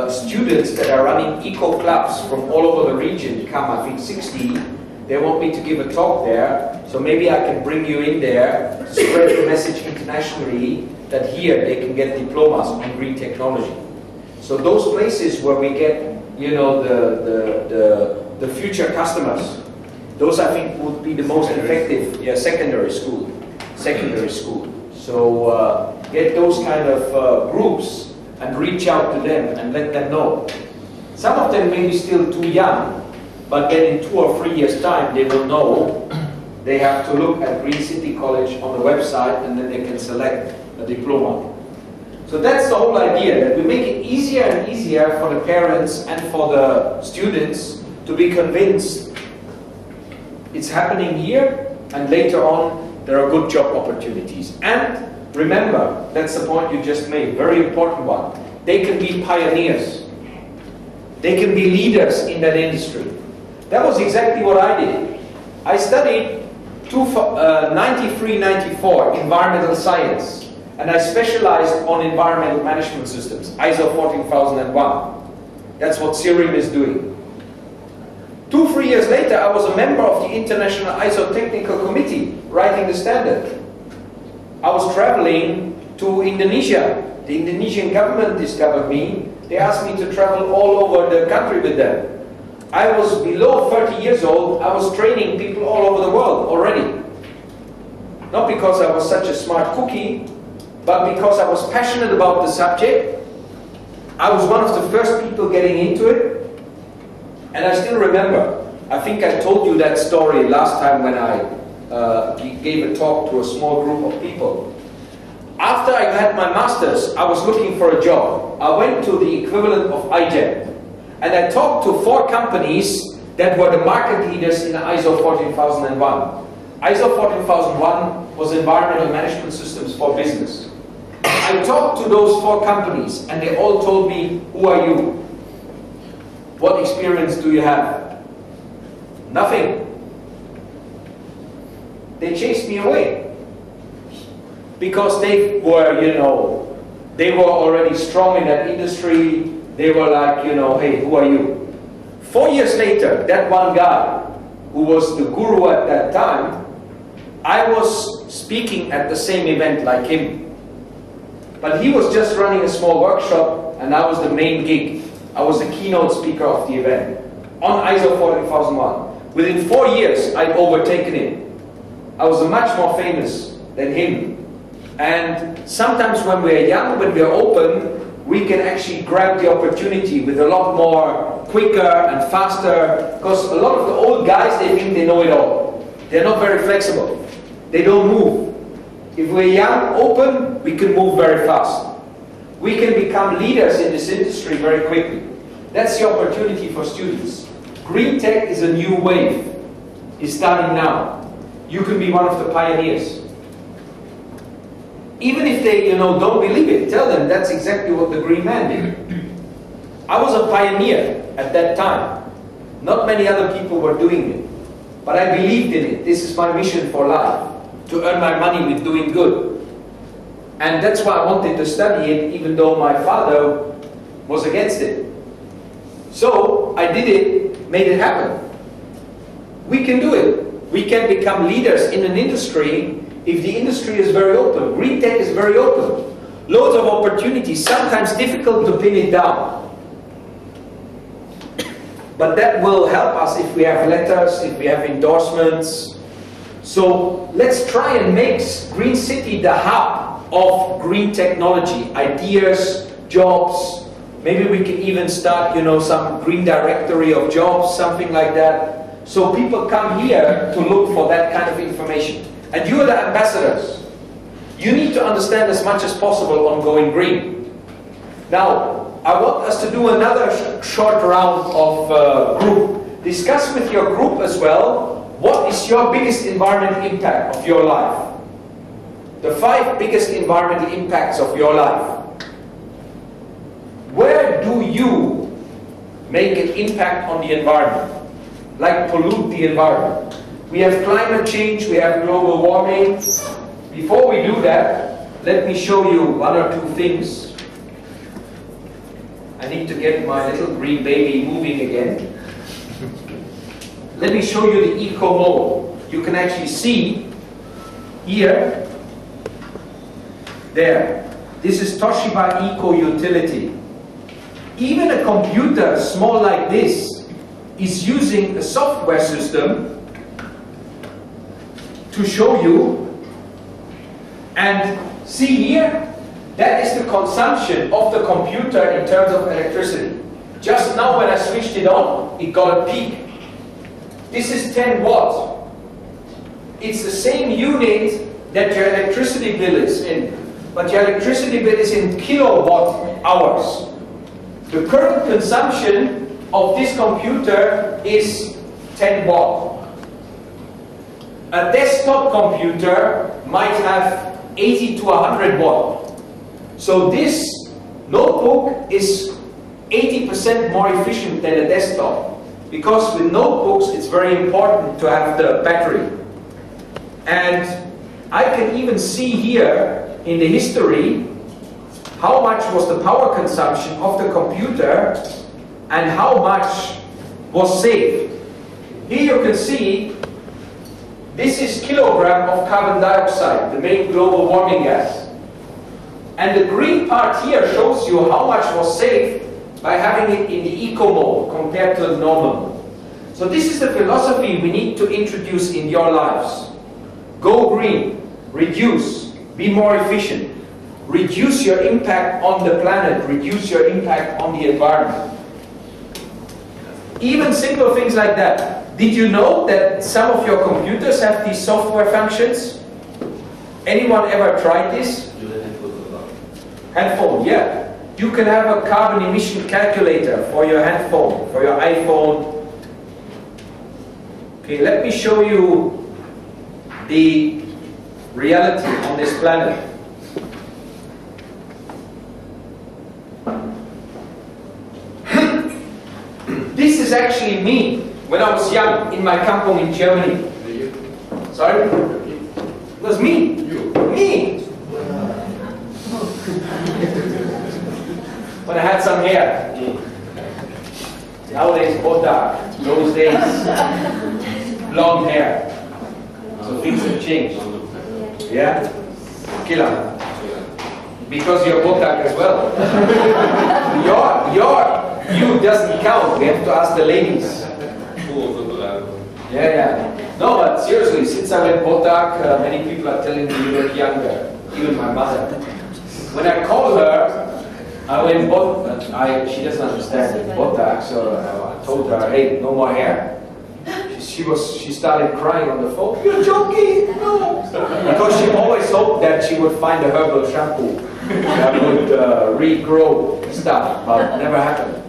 students that are running eco clubs from all over the region, come I think 60. They want me to give a talk there, so maybe I can bring you in there to spread the message internationally that here they can get diplomas on green technology. So those places where we get, you know, the future customers, those I think would be the most effective. Yeah, secondary school. So get those kind of groups and reach out to them and let them know. Some of them may be still too young, but then in 2 or 3 years' time they will know. They have to look at Greencity College on the website and then they can select a diploma. So that's the whole idea, that we make it easier and easier for the parents and for the students to be convinced it's happening here, and later on there are good job opportunities. And remember, that's the point you just made, very important one. They can be pioneers. They can be leaders in that industry. That was exactly what I did. I studied 93-94 environmental science, and I specialized on environmental management systems, ISO 14001. That's what Sirim is doing. 2-3 years later, I was a member of the International ISO Technical Committee, writing the standard. I was traveling to Indonesia. The Indonesian government discovered me. They asked me to travel all over the country with them. I was below 30 years old. I was training people all over the world already. Not because I was such a smart cookie, but because I was passionate about the subject. I was one of the first people getting into it. And I still remember, I think I told you that story last time when I gave a talk to a small group of people. After I had my master's, I was looking for a job. I went to the equivalent of IJET, and I talked to 4 companies that were the market leaders in ISO 14001. ISO 14001 was environmental management systems for business. I talked to those 4 companies, and they all told me, who are you? What experience do you have? Nothing. They chased me away. Because they were, you know, they were already strong in that industry. They were like, you know, hey, who are you? 4 years later, that one guy who was the guru at that time, I was speaking at the same event like him. But he was just running a small workshop, and I was the main gig. I was the keynote speaker of the event on ISO 14001. Within 4 years, I'd overtaken him. I was much more famous than him. And sometimes when we're young, when we're open, we can actually grab the opportunity with a lot more quicker and faster, because a lot of the old guys, they think they know it all. They're not very flexible. They don't move. If we're young, open, we can move very fast. We can become leaders in this industry very quickly. That's the opportunity for students. Green tech is a new wave. It's starting now. You can be one of the pioneers. Even if they, you know, don't believe it, tell them that's exactly what the Green Man did. I was a pioneer at that time. Not many other people were doing it. But I believed in it. This is my mission for life, to earn my money with doing good. And that's why I wanted to study it, even though my father was against it. So I did it, made it happen. We can do it. We can become leaders in an industry if the industry is very open. Green tech is very open. Loads of opportunities, sometimes difficult to pin it down. But that will help us if we have letters, if we have endorsements. So let's try and make Greencity the hub of green technology, ideas, jobs. Maybe we can even start, you know, some green directory of jobs, something like that. So people come here to look for that kind of information. And you are the ambassadors. You need to understand as much as possible on going green. Now, I want us to do another short round of group. Discuss with your group as well, what is your biggest environmental impact of your life? The 5 biggest environmental impacts of your life. Where do you make an impact on the environment? Like pollute the environment. We have climate change, we have global warming. Before we do that, let me show you one or two things. I need to get my little green baby moving again. Let me show you the eco mode. You can actually see here, there. This is Toshiba Eco Utility. Even a computer small like this is using a software system to show you. And see here, that is the consumption of the computer in terms of electricity. Just now when I switched it on, it got a peak. This is 10 watts. It's the same unit that your electricity bill is in, but your electricity bill is in kilowatt hours. The current consumption of this computer is 10 watt. A desktop computer might have 80 to 100 watt. So this notebook is 80% more efficient than a desktop, because with notebooks it's very important to have the battery. And I can even see here in the history how much was the power consumption of the computer and how much was saved. Here you can see this is kilogram of carbon dioxide, the main global warming gas. And the green part here shows you how much was saved by having it in the eco mode compared to the normal mode. So this is the philosophy we need to introduce in your lives. Go green, reduce, be more efficient, reduce your impact on the planet, reduce your impact on the environment. Even simple things like that. Did you know that some of your computers have these software functions? Anyone ever tried this? Handphone, yeah. You can have a carbon emission calculator for your handphone, for your iPhone. Okay, let me show you the reality on this planet. This is actually me when I was young in my kampung in Germany. Sorry? It was me. You. Me. When I had some hair. Nowadays, botak. Those days, long hair. So things have changed. Yeah? Killer. Because you're botak as well. You doesn't count. We have to ask the ladies. Yeah. No, but seriously, since I went botak, many people are telling me you look younger. Even my mother. When I call her, I went botak. She doesn't understand botak, so I told her, hey, no more hair. She started crying on the phone. You're joking? No. Because she always hoped that she would find a herbal shampoo that would regrow stuff, but never happened.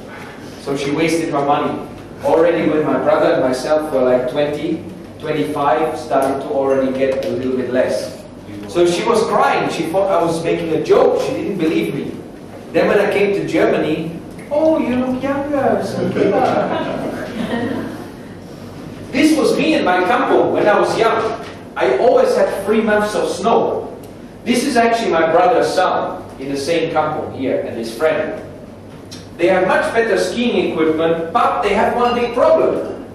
So she wasted her money. Already when my brother and myself were like 20, 25, started to already get a little bit less. So she was crying. She thought I was making a joke. She didn't believe me. Then when I came to Germany, oh, you look younger, so killer. This was me in my kampung when I was young. I always had 3 months of snow. This is actually my brother's son in the same kampung here and his friend. They have much better skiing equipment, but they have one big problem.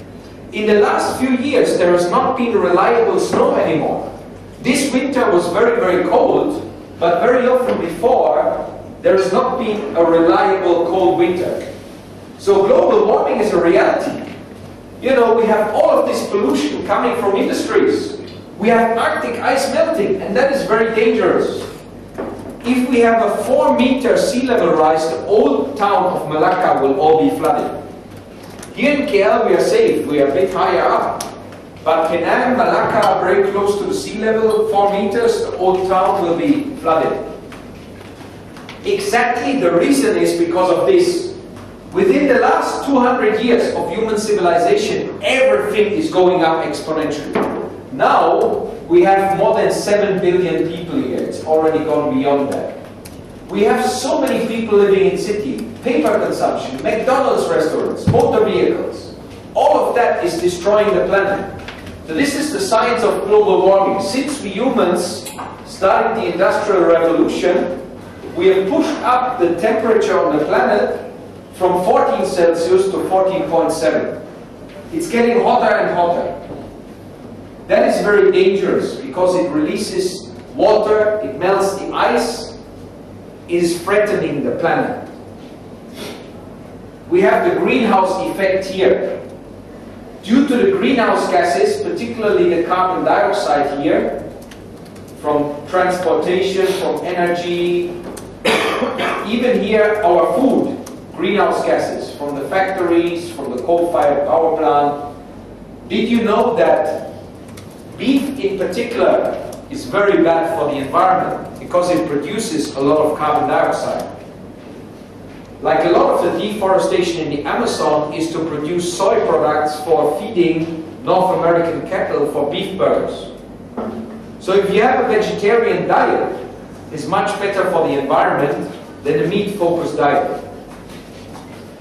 In the last few years, there has not been reliable snow anymore. This winter was very, very cold, but very often before, there has not been a reliable cold winter. So global warming is a reality. You know, we have all of this pollution coming from industries. We have Arctic ice melting, and that is very dangerous. If we have a 4-meter sea level rise, the old town of Malacca will all be flooded. Here in KL we are safe, we are a bit higher up. But Penang, Malacca are very close to the sea level, 4 meters, the old town will be flooded. Exactly the reason is because of this. Within the last 200 years of human civilization, everything is going up exponentially. Now, we have more than 7 billion people here. It's already gone beyond that. We have so many people living in city, paper consumption, McDonald's restaurants, motor vehicles. All of that is destroying the planet. So this is the science of global warming. Since we humans started the Industrial Revolution, we have pushed up the temperature on the planet from 14 Celsius to 14.7. It's getting hotter and hotter. That is very dangerous because it releases water, it melts the ice, it is threatening the planet. We have the greenhouse effect here. Due to the greenhouse gases, particularly the carbon dioxide here, from transportation, from energy, even here our food, greenhouse gases, from the factories, from the coal-fired power plant. Did you know that beef in particular is very bad for the environment because it produces a lot of carbon dioxide? Like a lot of the deforestation in the Amazon is to produce soy products for feeding North American cattle for beef burgers. So if you have a vegetarian diet, it's much better for the environment than a meat-focused diet.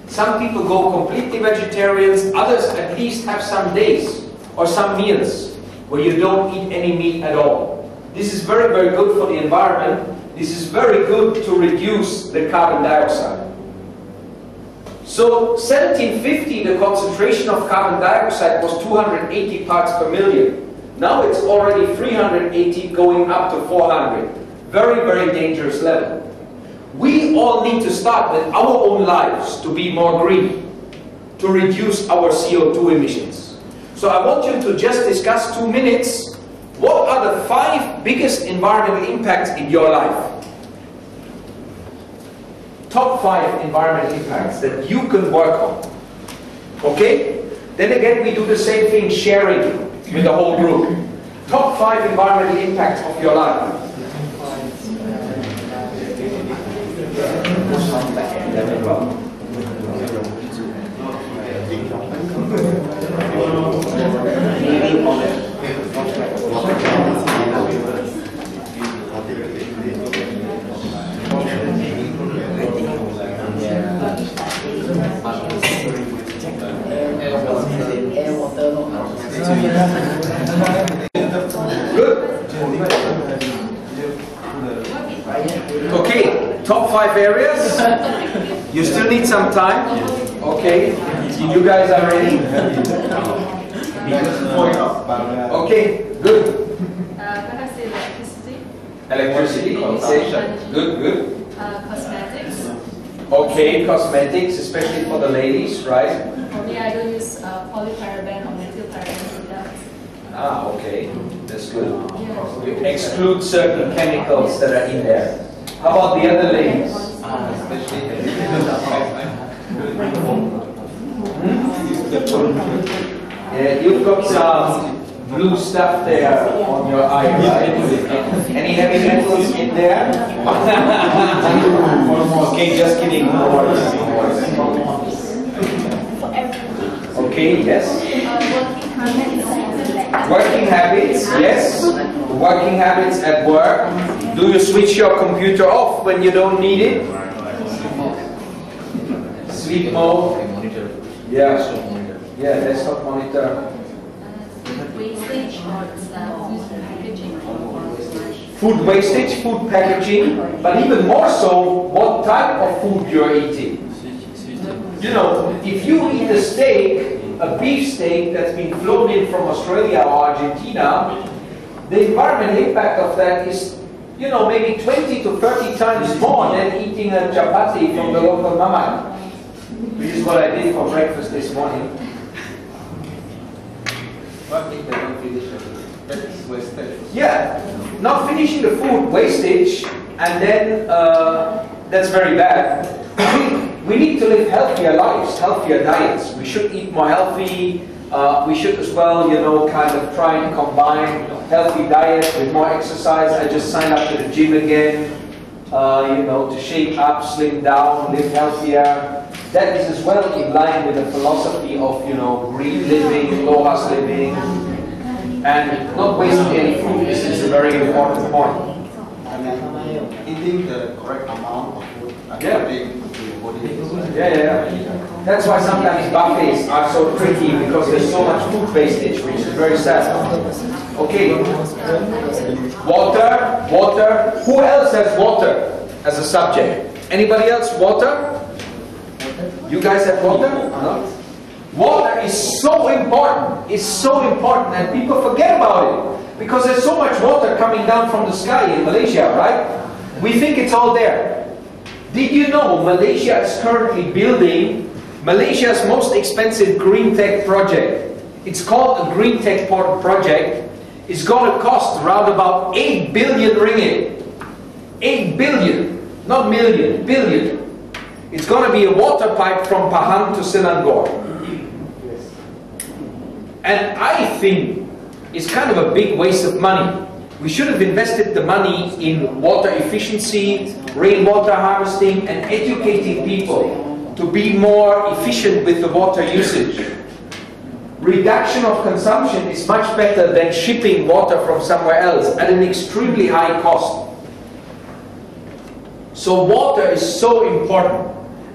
Some people go completely vegetarians, others at least have some days or some meals where you don't eat any meat at all. This is very, very good for the environment. This is very good to reduce the carbon dioxide. So 1750, the concentration of carbon dioxide was 280 parts per million. Now it's already 380 going up to 400. Very, very dangerous level. We all need to start with our own lives to be more green, to reduce our CO2 emissions. So I want you to just discuss 2 minutes, what are the 5 biggest environmental impacts in your life? Top 5 environmental impacts that you can work on. Okay? Then again, we do the same thing, sharing with the whole group. Top 5 environmental impacts of your life. Good. Okay, top 5 areas. You still need some time. Okay, you guys are ready? Okay, good. Perhaps electricity. Electricity, okay. Good, good. Cosmetics. Okay, cosmetics, especially for the ladies, right? For me, I don't use polyparaben or methylparaben products. Ah, okay, that's good. Yeah. You exclude certain chemicals that are in there. How about the other ladies? Yeah, you've got some blue stuff there on your eye, right? Any heavy metals in there? Okay, just kidding. Okay, yes. Working habits, yes. Working habits at work. Do you switch your computer off when you don't need it? Sleep mode. Yeah. Yeah, desktop monitor. Wastage or packaging. Food wastage, food packaging, but even more so, what type of food you're eating. You know, if you eat a steak, a beef steak that's been flown in from Australia or Argentina, the environmental impact of that is, you know, maybe 20 to 30 times more than eating a chapati from the local mama. Which is what I did for breakfast this morning. What if they don't finish it? That's wastage. Yeah, not finishing the food, wastage, and then that's very bad. We need to live healthier lives, healthier diets. We should eat more healthy. We should as well, you know, kind of try and combine healthy diet with more exercise. I just signed up to the gym again, you know, to shape up, slim down, live healthier. That is as well in line with the philosophy of, you know, green living, low-cost living, and not wasting any food. This is a very important point. eating the correct amount of food according to your body. Yeah. That's why sometimes buffets are so tricky, because there's so much food wastage, which is very sad. Okay. Water. Who else has water as a subject? Anybody else? Water? You guys have water? No? Water is so important. It's so important, and people forget about it because there's so much water coming down from the sky in Malaysia, right? We think it's all there. Did you know Malaysia is currently building Malaysia's most expensive green tech project? It's called a green tech project. It's going to cost around about 8 billion ringgit. 8 billion, not million, billion. It's going to be a water pipe from Pahang to Selangor. And I think it's kind of a big waste of money. We should have invested the money in water efficiency, rainwater harvesting, and educating people to be more efficient with the water usage. Reduction of consumption is much better than shipping water from somewhere else at an extremely high cost. So water is so important.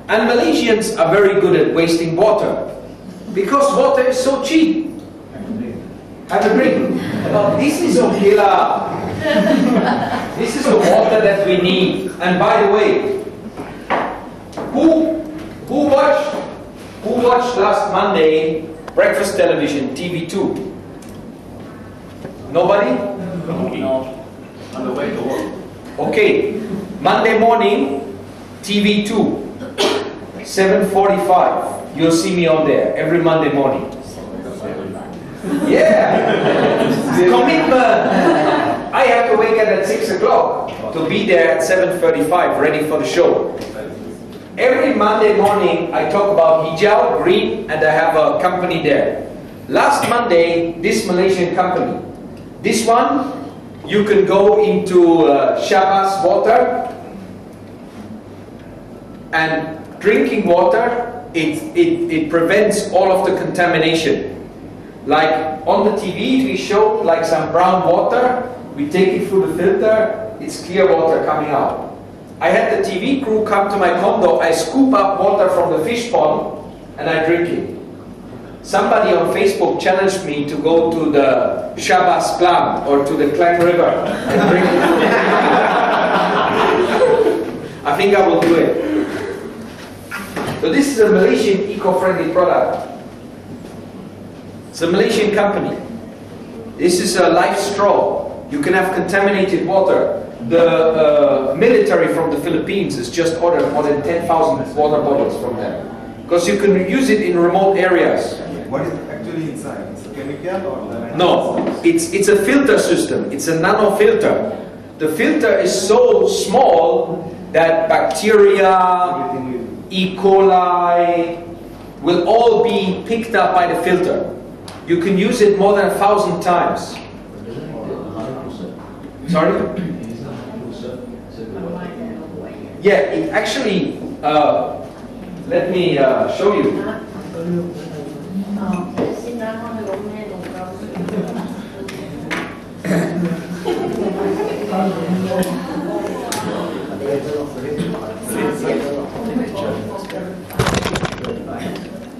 And Malaysians are very good at wasting water because water is so cheap. Have a drink. Oh, this is okay lah. This is the water that we need. And by the way, who watched last Monday breakfast television, TV2? Nobody? No. On the way to work. Okay. Monday morning, TV2, 7:45. You'll see me on there every Monday morning. Yeah, commitment. I have to wake up at 6 o'clock to be there at 7:35, ready for the show. Every Monday morning, I talk about hijau, green, and I have a company there. Last Monday, this Malaysian company. This one, you can go into Shabas water, and drinking water, it prevents all of the contamination. Like on the TV, we show like some brown water, we take it through the filter, it's clear water coming out. I had the TV crew come to my condo, I scoop up water from the fish pond, and I drink it. Somebody on Facebook challenged me to go to the Shabas Klang or to the Klang River and drink it. I think I will do it. So this is a Malaysian eco-friendly product. It's a Malaysian company. This is a life straw. You can have contaminated water. The military from the Philippines has just ordered more than 10,000 water bottles from them. Because you can use it in remote areas. What is actually inside? It's a chemical or? No, it's a filter system. It's a nano filter. The filter is so small that bacteria, E. coli will all be picked up by the filter. You can use it more than 1,000 times. Sorry? Yeah, it actually, let me show you.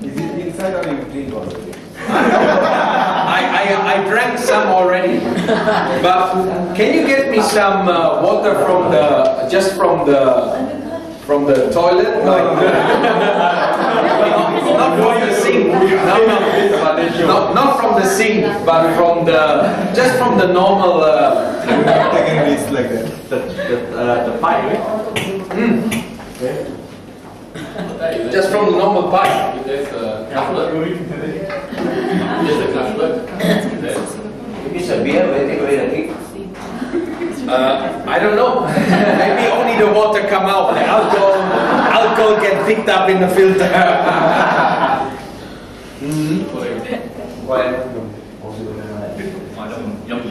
Is it inside or you drink already? I drank some already, but can you get me some water from the toilet? Not from the sink. Not from the sink, but from just from the normal. Taking this like that. The pipe, right? Just from the normal pipe. There's a couplet. There's a couplet. It's a beer, where take away the kick. I don't know. Maybe only the water come out. The alcohol get picked up in the filter.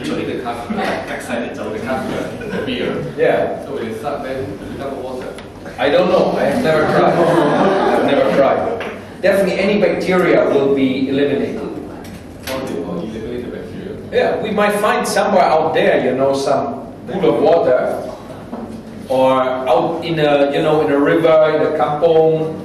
Usually the backside the beer. Yeah. So when it sucks, then it becomes water. I don't know. I have never tried. I've never tried. Definitely any bacteria will be eliminated. Or eliminate the bacteria. Yeah, we might find somewhere out there, you know, some pool of water. or out in a, you know, in a river, in a kampong,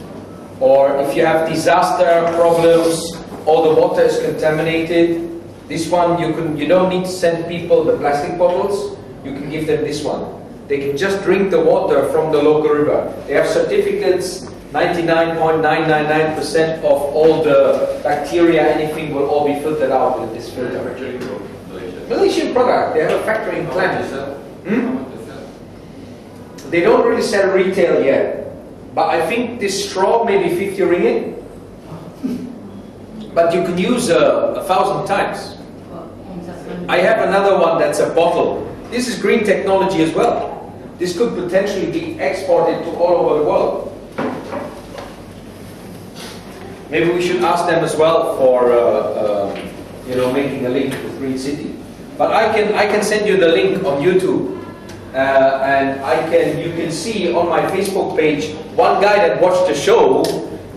or if you have disaster problems, or the water is contaminated. This one you don't need to send people the plastic bottles. You can give them this one. They can just drink the water from the local river. They have certificates. 99.999% of all the bacteria, anything will all be filtered out with this filter. Malaysian product. They have a factory in Klang. They don't really sell retail yet, but I think this straw may be 50 ringgit. But you can use 1,000 times. I have another one that's a bottle. This is green technology as well. This could potentially be exported to all over the world. Maybe we should ask them as well for you know, making a link with Greencity. But I can send you the link on YouTube, and you can see on my Facebook page one guy that watched the show.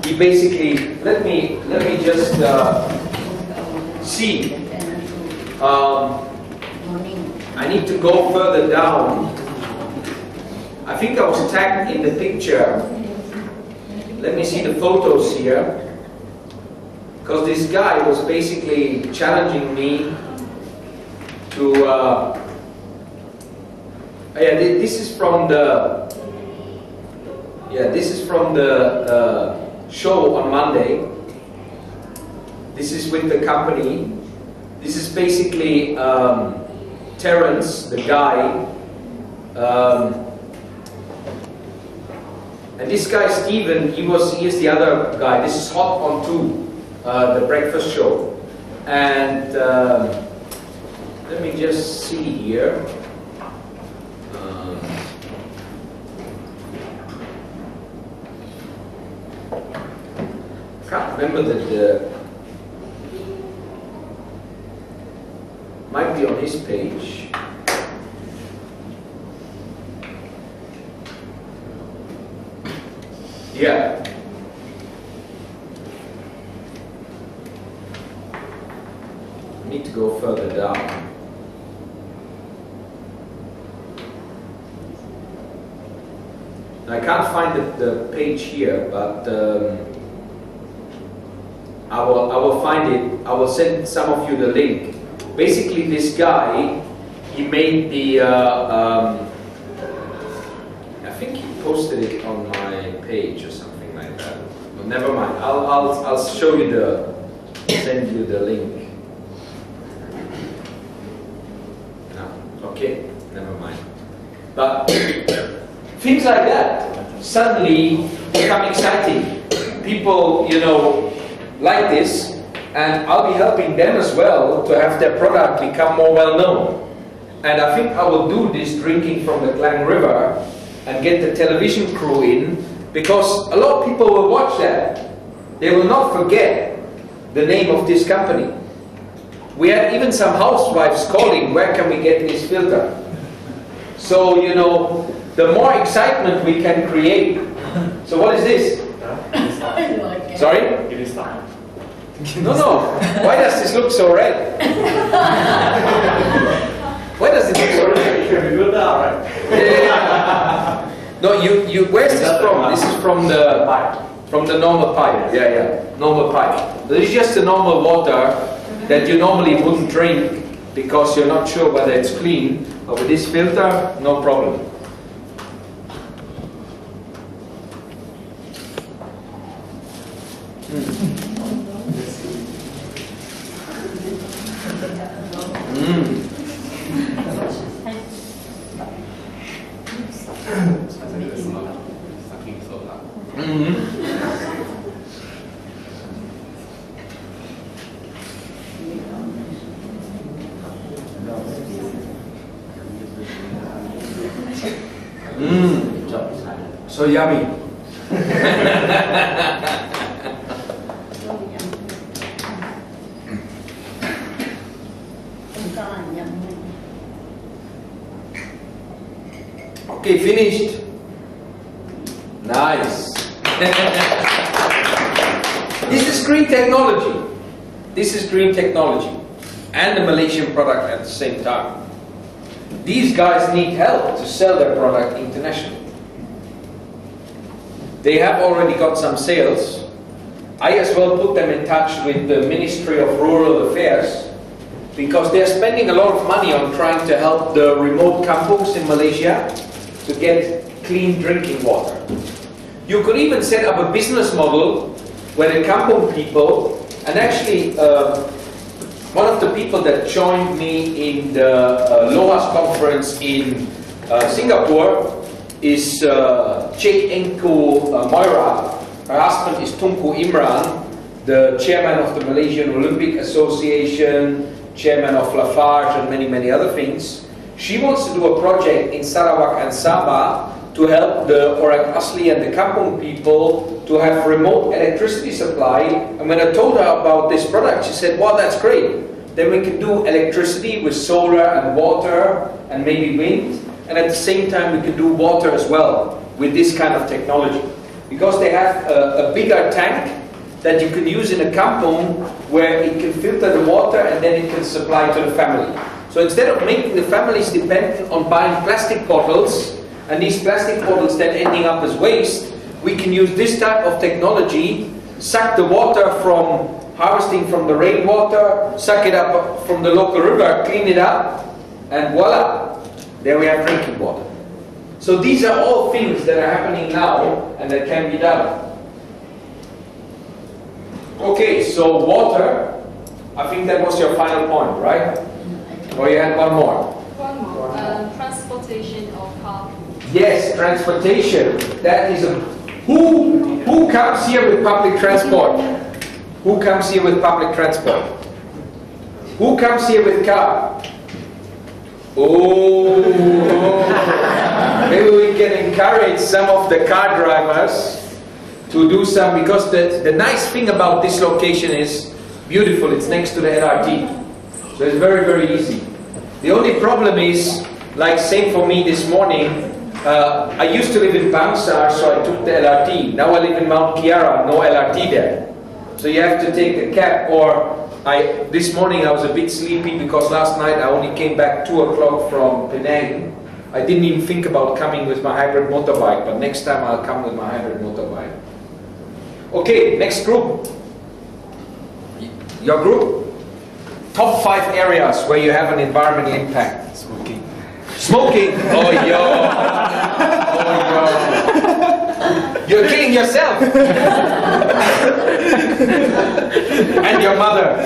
He basically let me just see. I need to go further down. I think I was tagged in the picture. Let me see the photos here. Because this guy was basically challenging me to, yeah, this is from the, show on Monday. This is with the company. This is basically Terence, the guy, and this guy Steven, he is the other guy. This is Hot on 2. The breakfast show, and let me just see here. Can't remember that might be on his page. Yeah. Need to go further down. I can't find the page here, but I will find it. I will send some of you the link. Basically, this guy, he made the. I think he posted it on my page or something like that. But never mind. I'll show you send you the link. Okay, never mind. But things like that suddenly become exciting. People, you know, like this, and I'll be helping them as well to have their product become more well known. And I think I will do this drinking from the Klang River and get the television crew in, because a lot of people will watch that. They will not forget the name of this company. We had even some housewives calling, where can we get this filter? So, you know, the more excitement we can create. So what is this? Sorry? It is time. No. Why does this look so red? Why does it look so red? It can be good now, right? Yeah. No, where's this from? This is from the pipe. From the normal pipe. Yeah, normal pipe. This is just the normal water that you normally wouldn't drink because you're not sure whether it's clean. But with this filter, no problem. So yummy. Okay, finished. Nice. This is green technology. This is green technology and a Malaysian product at the same time. These guys need help to sell their product internationally. They have already got some sales. I as well put them in touch with the Ministry of Rural Affairs, because they're spending a lot of money on trying to help the remote kampungs in Malaysia to get clean drinking water. You could even set up a business model where the kampung people, and actually one of the people that joined me in the LOAS conference in Singapore is Cik Engku Moira. Her husband is Tunku Imran, the chairman of the Malaysian Olympic Association, chairman of Lafarge, and many other things. She wants to do a project in Sarawak and Sabah to help the Orang Asli and the Kampung people to have remote electricity supply. And when I told her about this product, she said, "Wow, that's great. Then we can do electricity with solar and water and maybe wind. And at the same time, we can do water as well with this kind of technology." Because they have a bigger tank that you can use in a kampung where it can filter the water and then it can supply to the family. So instead of making the families dependent on buying plastic bottles, and these plastic bottles then ending up as waste, we can use this type of technology, suck the water from harvesting from the rainwater, suck it up from the local river, clean it up, and voila, there we have drinking water. So these are all things that are happening now and that can be done. Okay, so water, I think that was your final point, right? Or you had one more? One more. Transportation of car. Yes, transportation. That is a... Who comes here with public transport? Who comes here with public transport? Who comes here with car? Oh, maybe we can encourage some of the car drivers to do some, because the nice thing about this location is beautiful. It's next to the LRT, so it's very easy. The only problem is, like same for me this morning, I used to live in Bangsar, so I took the LRT. Now I live in Mount Kiara, no LRT there. So you have to take a cab, or this morning I was a bit sleepy because last night I only came back 2 o'clock from Penang. I didn't even think about coming with my hybrid motorbike, but next time I'll come with my hybrid motorbike. Okay, next group. Your group? Top 5 areas where you have an environmental impact. Smoking. Smoking? Oh yo! Oh yo! You're killing yourself! And your mother.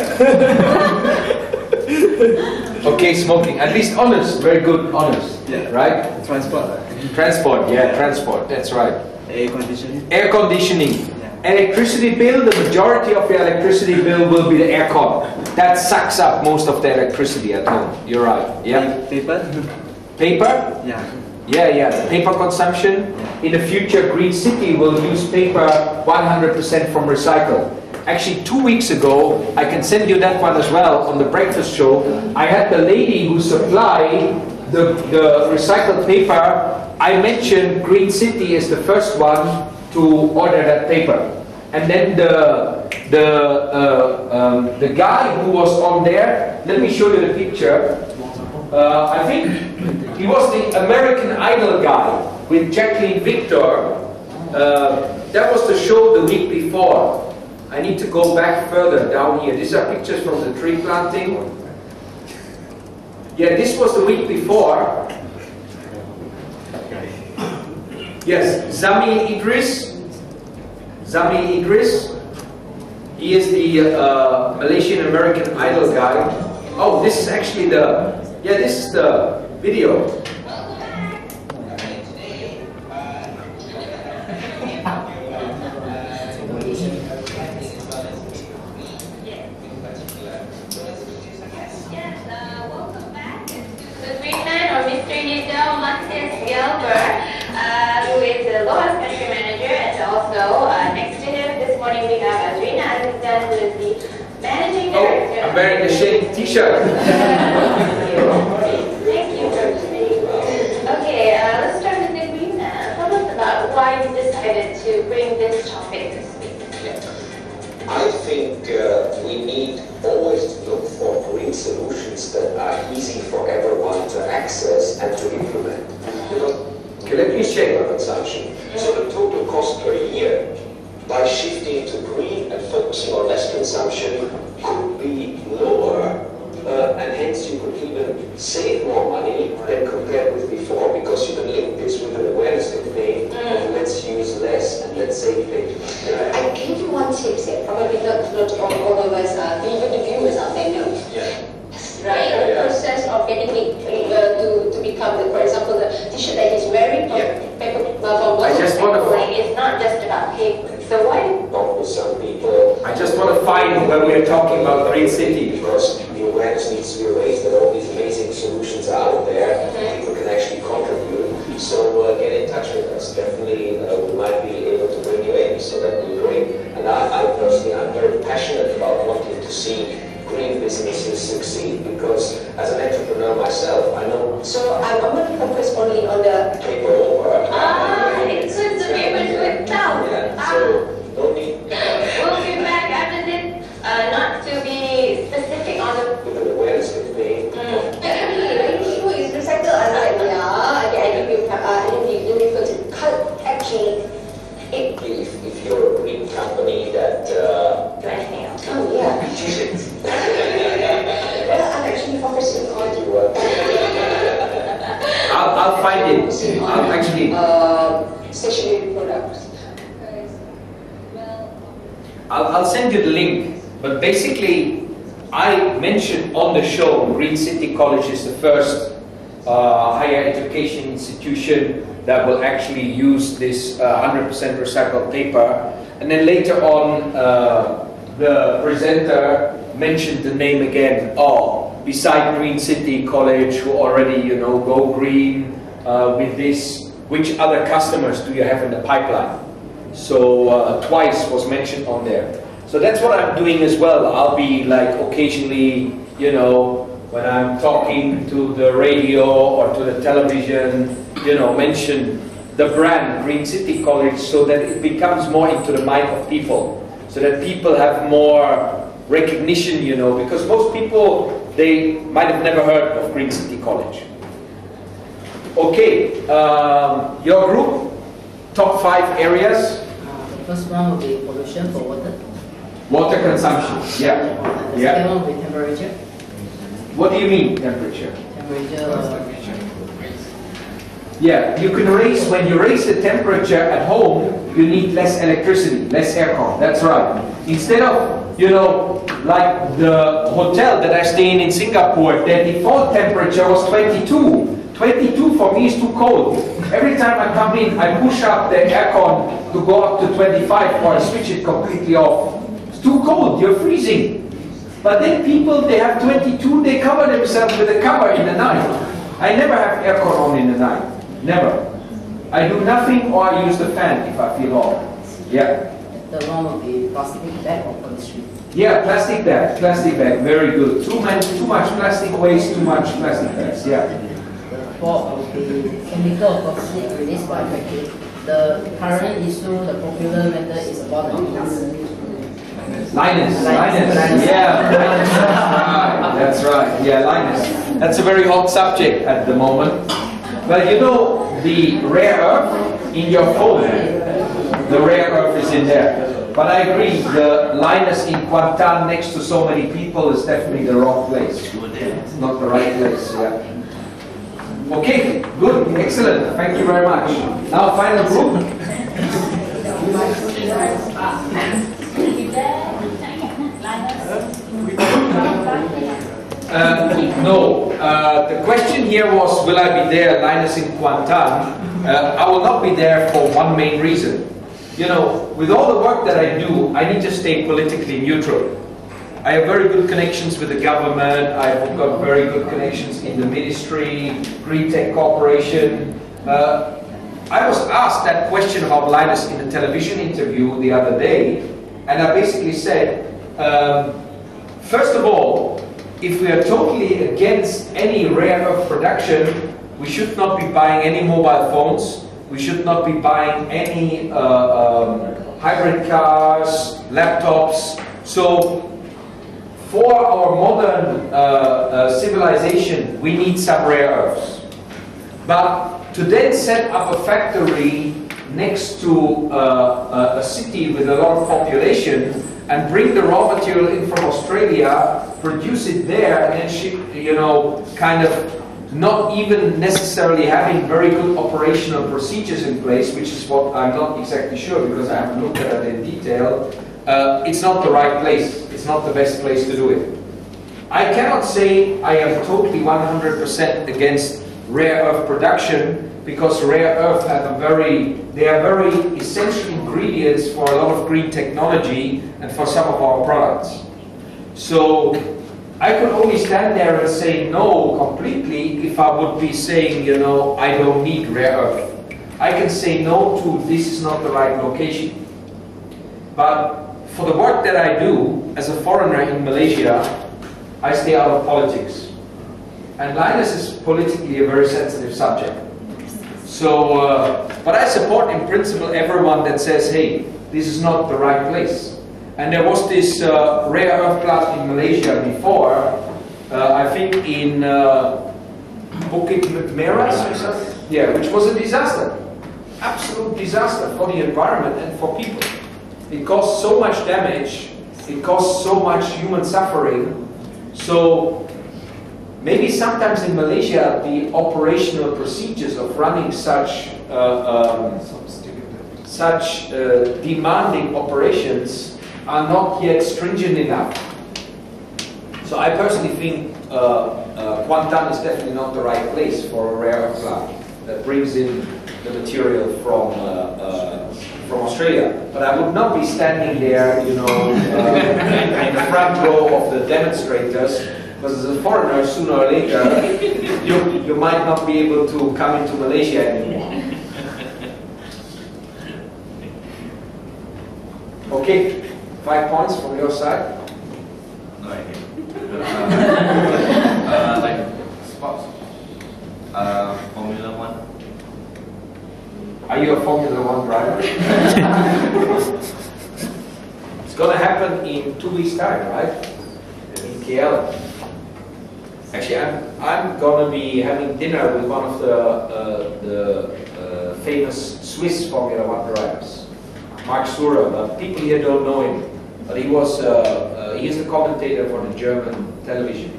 Okay, smoking. At least honest. Very good, honest. Yeah. Right? Transport. Transport, yeah, transport. That's right. Air conditioning. Air conditioning. Yeah. Electricity bill, the majority of your electricity bill will be the aircon. That sucks up most of the electricity at home. You're right. Yeah. Paper. Paper? Yeah. Yeah, the paper consumption. In the future, Greencity will use paper 100% from recycled. Actually, 2 weeks ago, I can send you that one as well on the breakfast show. I had the lady who supplied the recycled paper. I mentioned Greencity is the first one to order that paper. And then the guy who was on there, let me show you the picture. I think he was the American Idol guy with Jacqueline Victor. That was the show the week before. I need to go back further down here. These are pictures from the tree planting. Yeah, this was the week before. Yes, Zami Idris. Zami Idris. He is the Malaysian American Idol guy. Oh, this is actually the... Yeah, this is the video. Welcome back. The Green Man or Mr. Nidal Matthias Gelber, who is the LOAS country manager, and also next to him this morning we have Adrina Azizan, who is the managing director. I'm wearing the shade t-shirt. Thank you for today. Okay, let's start with the Green Man. Tell us about why you decided to bring this topic to speak. I think we need always to look for green with solutions that are easy for everyone to access and to implement. Because let me check my consumption. So the total cost per year by shifting to green and focusing on less consumption could be lower, and hence you could even save more money than compared with before, because you can link this with an awareness campaign of let's use less and let's save things. I give you one tip here, probably not all of us, even the viewers out there know. Yeah. Right? The process of getting it to become, for example, the t-shirt that he's wearing from I just want to. it's not just about paper. So why? Talk with some people. I just want to find when we are talking about Greencity. Because the awareness needs to be raised that all these amazing solutions are out there. People can actually contribute. So get in touch with us. Definitely we might be able to bring you in. So that would be great. And I personally, I'm very passionate about wanting to see green businesses succeed, because as an entrepreneur myself, I know. So I'm going to focus only on the paper over. It's the paper to itself. Yeah. So don't need. We'll be back after this. Not to be specific on the. With an awareness campaign. Who is recycle? I give you the cut actually. If you're a green company that Do anything else? Oh yeah. Well, I'm actually focusing on. I'll find it. I'll actually. Stationery products. I'll send you the link. But basically, I mentioned on the show, Greencity College is the first higher education institution that will actually use this 100% recycled paper. And then later on, the presenter mentioned the name again. Oh, beside Greencity College, who already, go green with this, which other customers do you have in the pipeline? So twice was mentioned on there. So that's what I'm doing as well. I'll be like occasionally, when I'm talking to the radio or to the television, mention the brand Greencity College, so that it becomes more into the mind of people, so that people have more recognition, because most people, they might have never heard of Greencity College. Okay, your group, top 5 areas. The first one will be pollution for water. Water consumption, yeah. The second one will be temperature. What do you mean, temperature? Temperature. Yeah, you can raise, when you raise the temperature at home, you need less electricity, less aircon. That's right. Instead of, like the hotel that I stay in Singapore, their default temperature was 22. 22 for me is too cold. Every time I come in, I push up the aircon to go up to 25, or I switch it completely off. It's too cold, you're freezing. But then people, they have 22, they cover themselves with a cover in the night. I never have aircon on in the night. Never. I do nothing, or I use the fan if I feel hot. Yeah. The one will be plastic bag or polyester. Yeah, plastic bag, very good. Too much plastic waste, too much plastic bags, yeah. The fourth will be chemical toxic released by factory. The current issue, the popular matter is about the Linus, yeah, that's right, yeah, Linus. That's a very hot subject at the moment. But the rare earth in your phone, the rare earth is in there. But I agree, the Linus in Kuantan next to so many people is definitely the wrong place. It's not the right place, yeah. Okay, good, excellent, thank you very much. Now, final group. No, the question here was, will I be there, Linus in Kuantan? I will not be there for one main reason. With all the work that I do, I need to stay politically neutral. I have very good connections with the government, I've got very good connections in the ministry, Green Tech Corporation. I was asked that question about Linus in a television interview the other day, and I basically said, first of all, if we are totally against any rare earth production, we should not be buying any mobile phones, we should not be buying any hybrid cars, laptops. So for our modern civilization, we need some rare earths. But to then set up a factory next to a city with a lot of population and bring the raw material in from Australia, produce it there, and then ship, you know, kind of not even necessarily having very good operational procedures in place, which is what I'm not exactly sure because I haven't looked at it in detail. It's not the right place. It's not the best place to do it. I cannot say I am totally 100% against rare earth production, because rare earth have they are very essential ingredients for a lot of green technology and for some of our products. So I could only stand there and say no completely if I would be saying, you know, I don't need rare earth. I can say no to this is not the right location. But for the work that I do as a foreigner in Malaysia, I stay out of politics. And Linus is politically a very sensitive subject. So, but I support in principle everyone that says, hey, this is not the right place. And there was this rare earth plant in Malaysia before, I think in Bukit Meras, yeah, which was a disaster. Absolute disaster for the environment and for people. It caused so much damage, it caused so much human suffering. So maybe sometimes in Malaysia the operational procedures of running such demanding operations are not yet stringent enough. So I personally think Kuantan is definitely not the right place for a rare earth plant that brings in the material from Australia. But I would not be standing there, you know, in the front row of the demonstrators, because as a foreigner, sooner or later, you might not be able to come into Malaysia anymore. Okay, 5 points from your side. No idea. Like sports, Formula 1. Are you a Formula 1 driver? It's going to happen in 2 weeks' time, right? In KL. Actually, I'm going to be having dinner with one of the famous Swiss Formula 1 drivers, Mark Surer. But people here don't know him. But he is the commentator for the German television.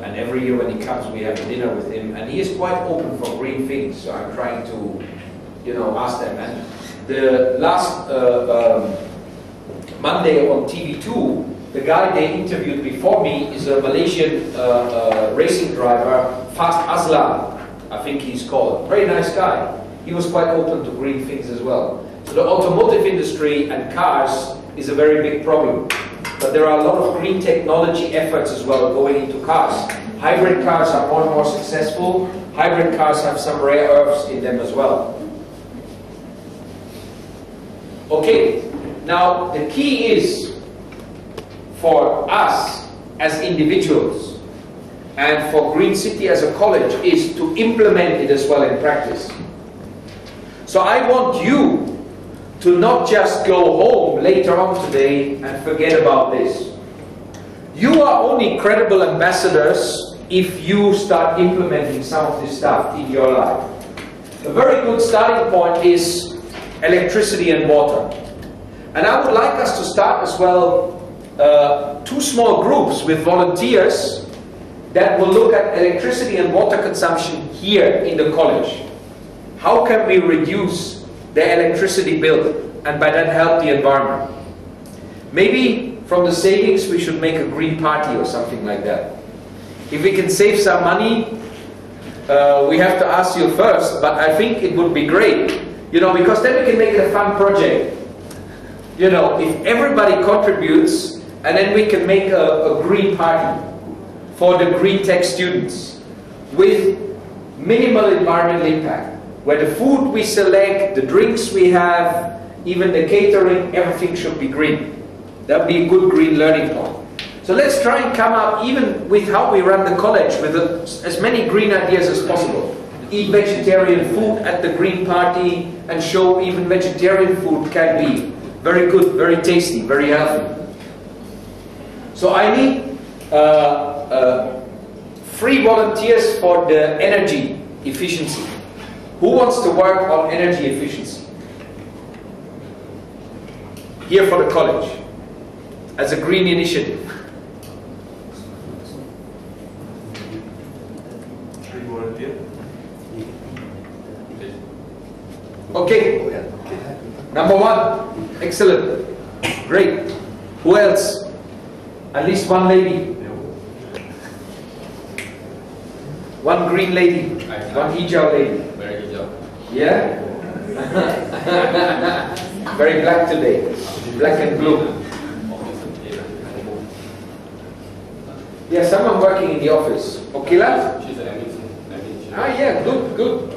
And every year when he comes, we have a dinner with him. And he is quite open for green things. So I'm trying to, you know, ask them. And the last Monday on TV2, the guy they interviewed before me is a Malaysian racing driver, Fast Aslam, I think he's called. Very nice guy. He was quite open to green things as well. So the automotive industry and cars is a very big problem. But there are a lot of green technology efforts as well going into cars. Hybrid cars are more and more successful. Hybrid cars have some rare earths in them as well. Okay, now the key is for us as individuals and for Greencity as a college is to implement it as well in practice. So I want you to not just go home later on today and forget about this. You are only credible ambassadors if you start implementing some of this stuff in your life. A very good starting point is electricity and water. And I would like us to start as well 2 small groups with volunteers that will look at electricity and water consumption here in the college. How can we reduce the electricity bill and by that help the environment? Maybe from the savings we should make a green party or something like that. If we can save some money, we have to ask you first, but I think it would be great, you know, because then we can make it a fun project. You know, if everybody contributes, and then we can make a green party for the green tech students with minimal environmental impact, where the food we select, the drinks we have, even the catering, everything should be green. That would be a good green learning point. So let's try and come up even with how we run the college with as many green ideas as possible. Eat vegetarian food at the green party and show even vegetarian food can be very good, very tasty, very healthy. So I need free volunteers for the energy efficiency. Who wants to work on energy efficiency? Here for the college, as a green initiative. Okay, number one, excellent, great. Who else? At least one lady. One green lady, one hijau lady. Very hijau. Yeah? Very black today, black and blue. Yeah, someone working in the office. Okila? She's an admin. Ah, yeah, good, good.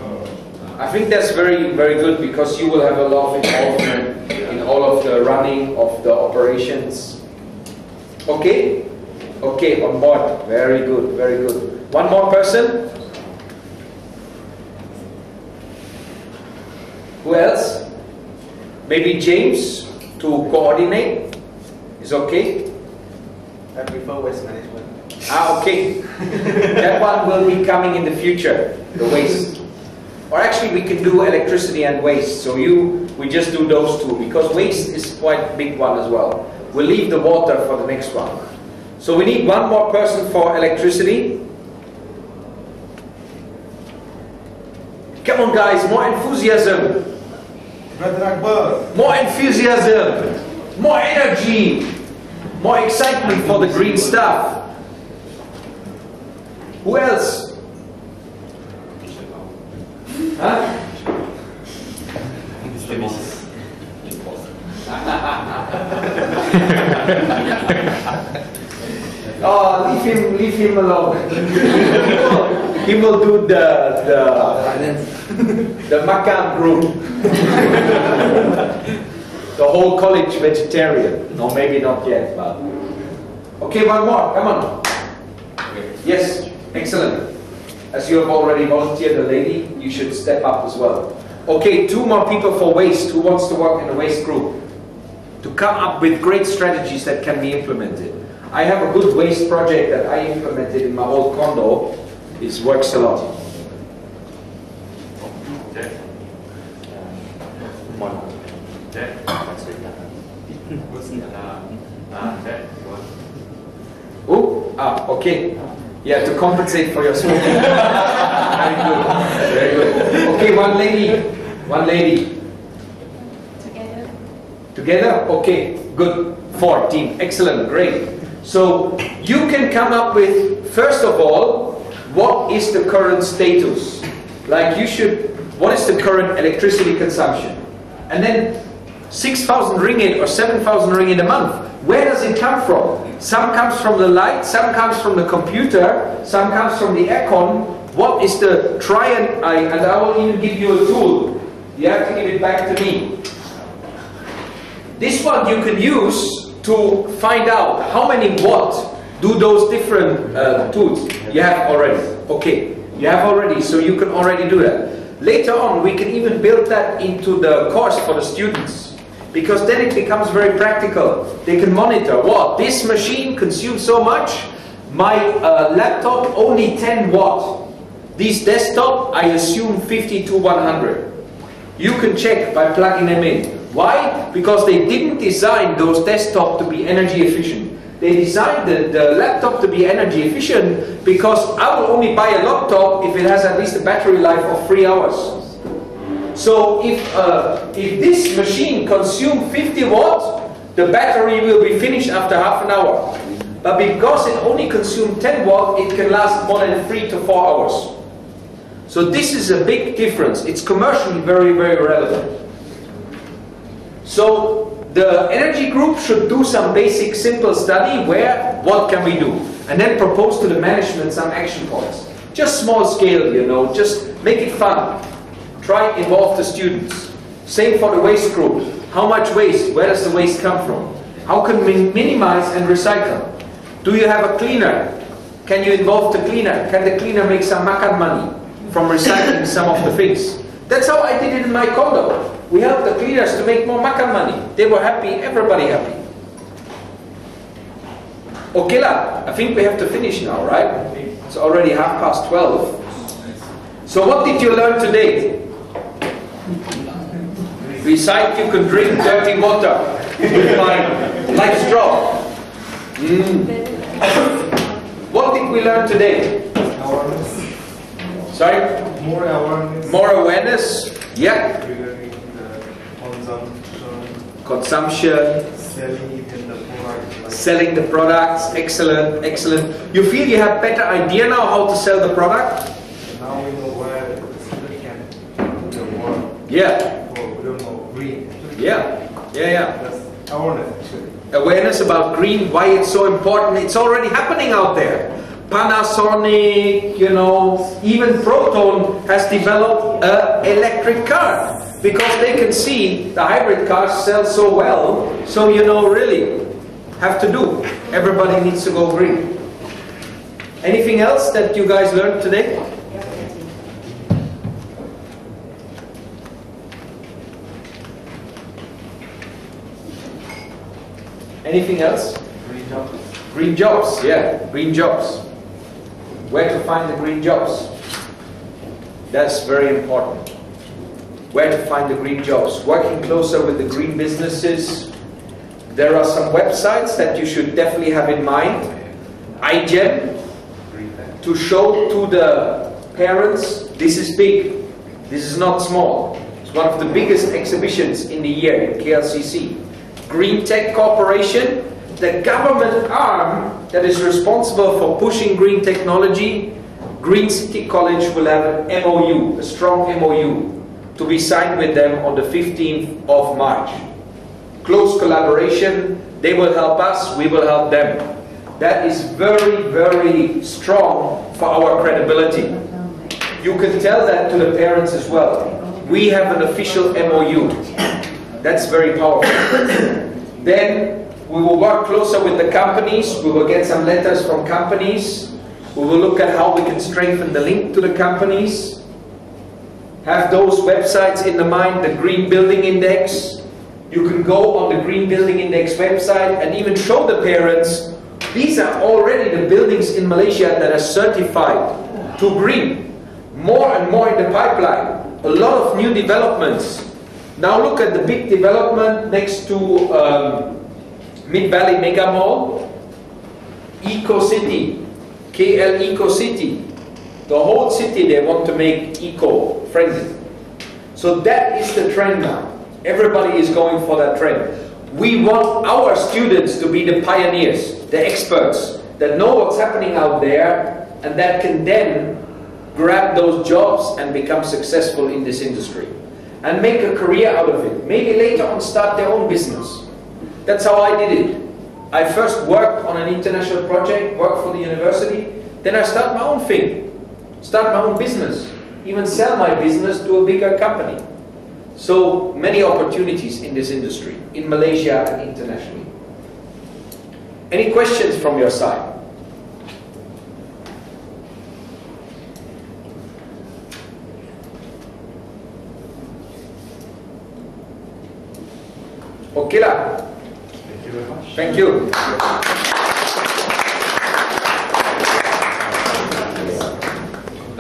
I think that's very, very good because you will have a lot of involvement in all of the running of the operations. Okay? Okay, on board. Very good, very good. One more person? Who else? Maybe James to coordinate? Is okay? I prefer waste management. Ah, okay. That one will be coming in the future, the waste. Or actually we can do electricity and waste. So we just do those two because waste is quite a big one as well. We'll leave the water for the next one. So we need one more person for electricity. Come on guys, more enthusiasm. More enthusiasm. More energy. More excitement for the green stuff. Who else? Huh? Oh, leave him alone. He will do the makan group. The whole college vegetarian. No, maybe not yet, but okay, one more. Come on. Yes, excellent. As you have already volunteered a lady, you should step up as well. Okay, two more people for waste. Who wants to work in the waste group? To come up with great strategies that can be implemented. I have a good waste project that I implemented in my old condo. It works a lot. Okay. Okay. Oh, ah, okay. Yeah, to compensate for your smoking. Very good. Very good. Okay, one lady. One lady. Together. Together? Okay, good. 14. Excellent, great. So you can come up with, first of all, what is the current status? Like what is the current electricity consumption? And then 6,000 ringgit or 7,000 ringgit a month. Where does it come from? Some comes from the light, some comes from the computer, some comes from the aircon. What is the and I will even give you a tool. You have to give it back to me. This one you can use to find out how many watt do those different tools. You have already. Okay, you have already, so you can already do that. Later on, we can even build that into the course for the students. Because then it becomes very practical. They can monitor, what, this machine consumes so much, my laptop only 10 watt. This desktop, I assume 50 to 100. You can check by plugging them in. Why? Because they didn't design those desktops to be energy efficient. They designed the laptop to be energy efficient because I will only buy a laptop if it has at least a battery life of 3 hours. So if this machine consumes 50 watts, the battery will be finished after half an hour. But because it only consumes 10 watts, it can last more than 3 to 4 hours. So this is a big difference. It's commercially very, very relevant. So the energy group should do some basic simple study what can we do? And then propose to the management some action points. Just small scale, you know, just make it fun. Try involve the students. Same for the waste group. How much waste? Where does the waste come from? How can we minimize and recycle? Do you have a cleaner? Can you involve the cleaner? Can the cleaner make some makan money from recycling some of the things? That's how I did it in my condo. We helped the cleaners to make more makan money. They were happy, everybody happy. Okay lah, I think we have to finish now, right? It's already 12:30. So what did you learn today? Besides you could drink dirty water with my light straw. What did we learn today? Awareness. Sorry? More awareness. More awareness. Yeah. Regarding the Consumption. selling the product. Selling the products. Excellent, excellent. You feel you have better idea now how to sell the product? Now we know where the student can do the work. Yeah. We don't know green. Yeah. Yeah. That's awareness actually. Awareness about green, why it's so important. It's already happening out there. Panasonic, you know, even Proton has developed an electric car because they can see the hybrid cars sell so well. So, you know, really have to do. Everybody needs to go green. Anything else that you guys learned today? Anything else? Green jobs. Green jobs, yeah, green jobs. Where to find the green jobs? That's very important. Where to find the green jobs? Working closer with the green businesses. There are some websites that you should definitely have in mind. iGen, to show to the parents, this is big, this is not small. It's one of the biggest exhibitions in the year in KLCC. Green Tech Corporation, the government arm that is responsible for pushing green technology. Greencity College will have an MOU, a strong MOU, to be signed with them on the 15th of March. Close collaboration, they will help us, we will help them. That is very, very strong for our credibility. You can tell that to the parents as well. We have an official MOU. That's very powerful. Then we will work closer with the companies. We will get some letters from companies. We will look at how we can strengthen the link to the companies. Have those websites in the mind, the Green Building Index. You can go on the Green Building Index website and even show the parents, these are already the buildings in Malaysia that are certified to green. More and more in the pipeline. A lot of new developments. Now look at the big development next to Mid-Valley Mega Mall. Eco-City. KL Eco-City. The whole city they want to make eco-friendly. So that is the trend now. Everybody is going for that trend. We want our students to be the pioneers, the experts, that know what's happening out there and that can then grab those jobs and become successful in this industry. And make a career out of it. Maybe later on start their own business. That's how I did it. I first worked on an international project, worked for the university, then I start my own thing. Start my own business. Even sell my business to a bigger company. So many opportunities in this industry, in Malaysia and internationally. Any questions from your side? Okay lah. Thank you very much. Thank you.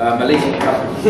Malaysian company.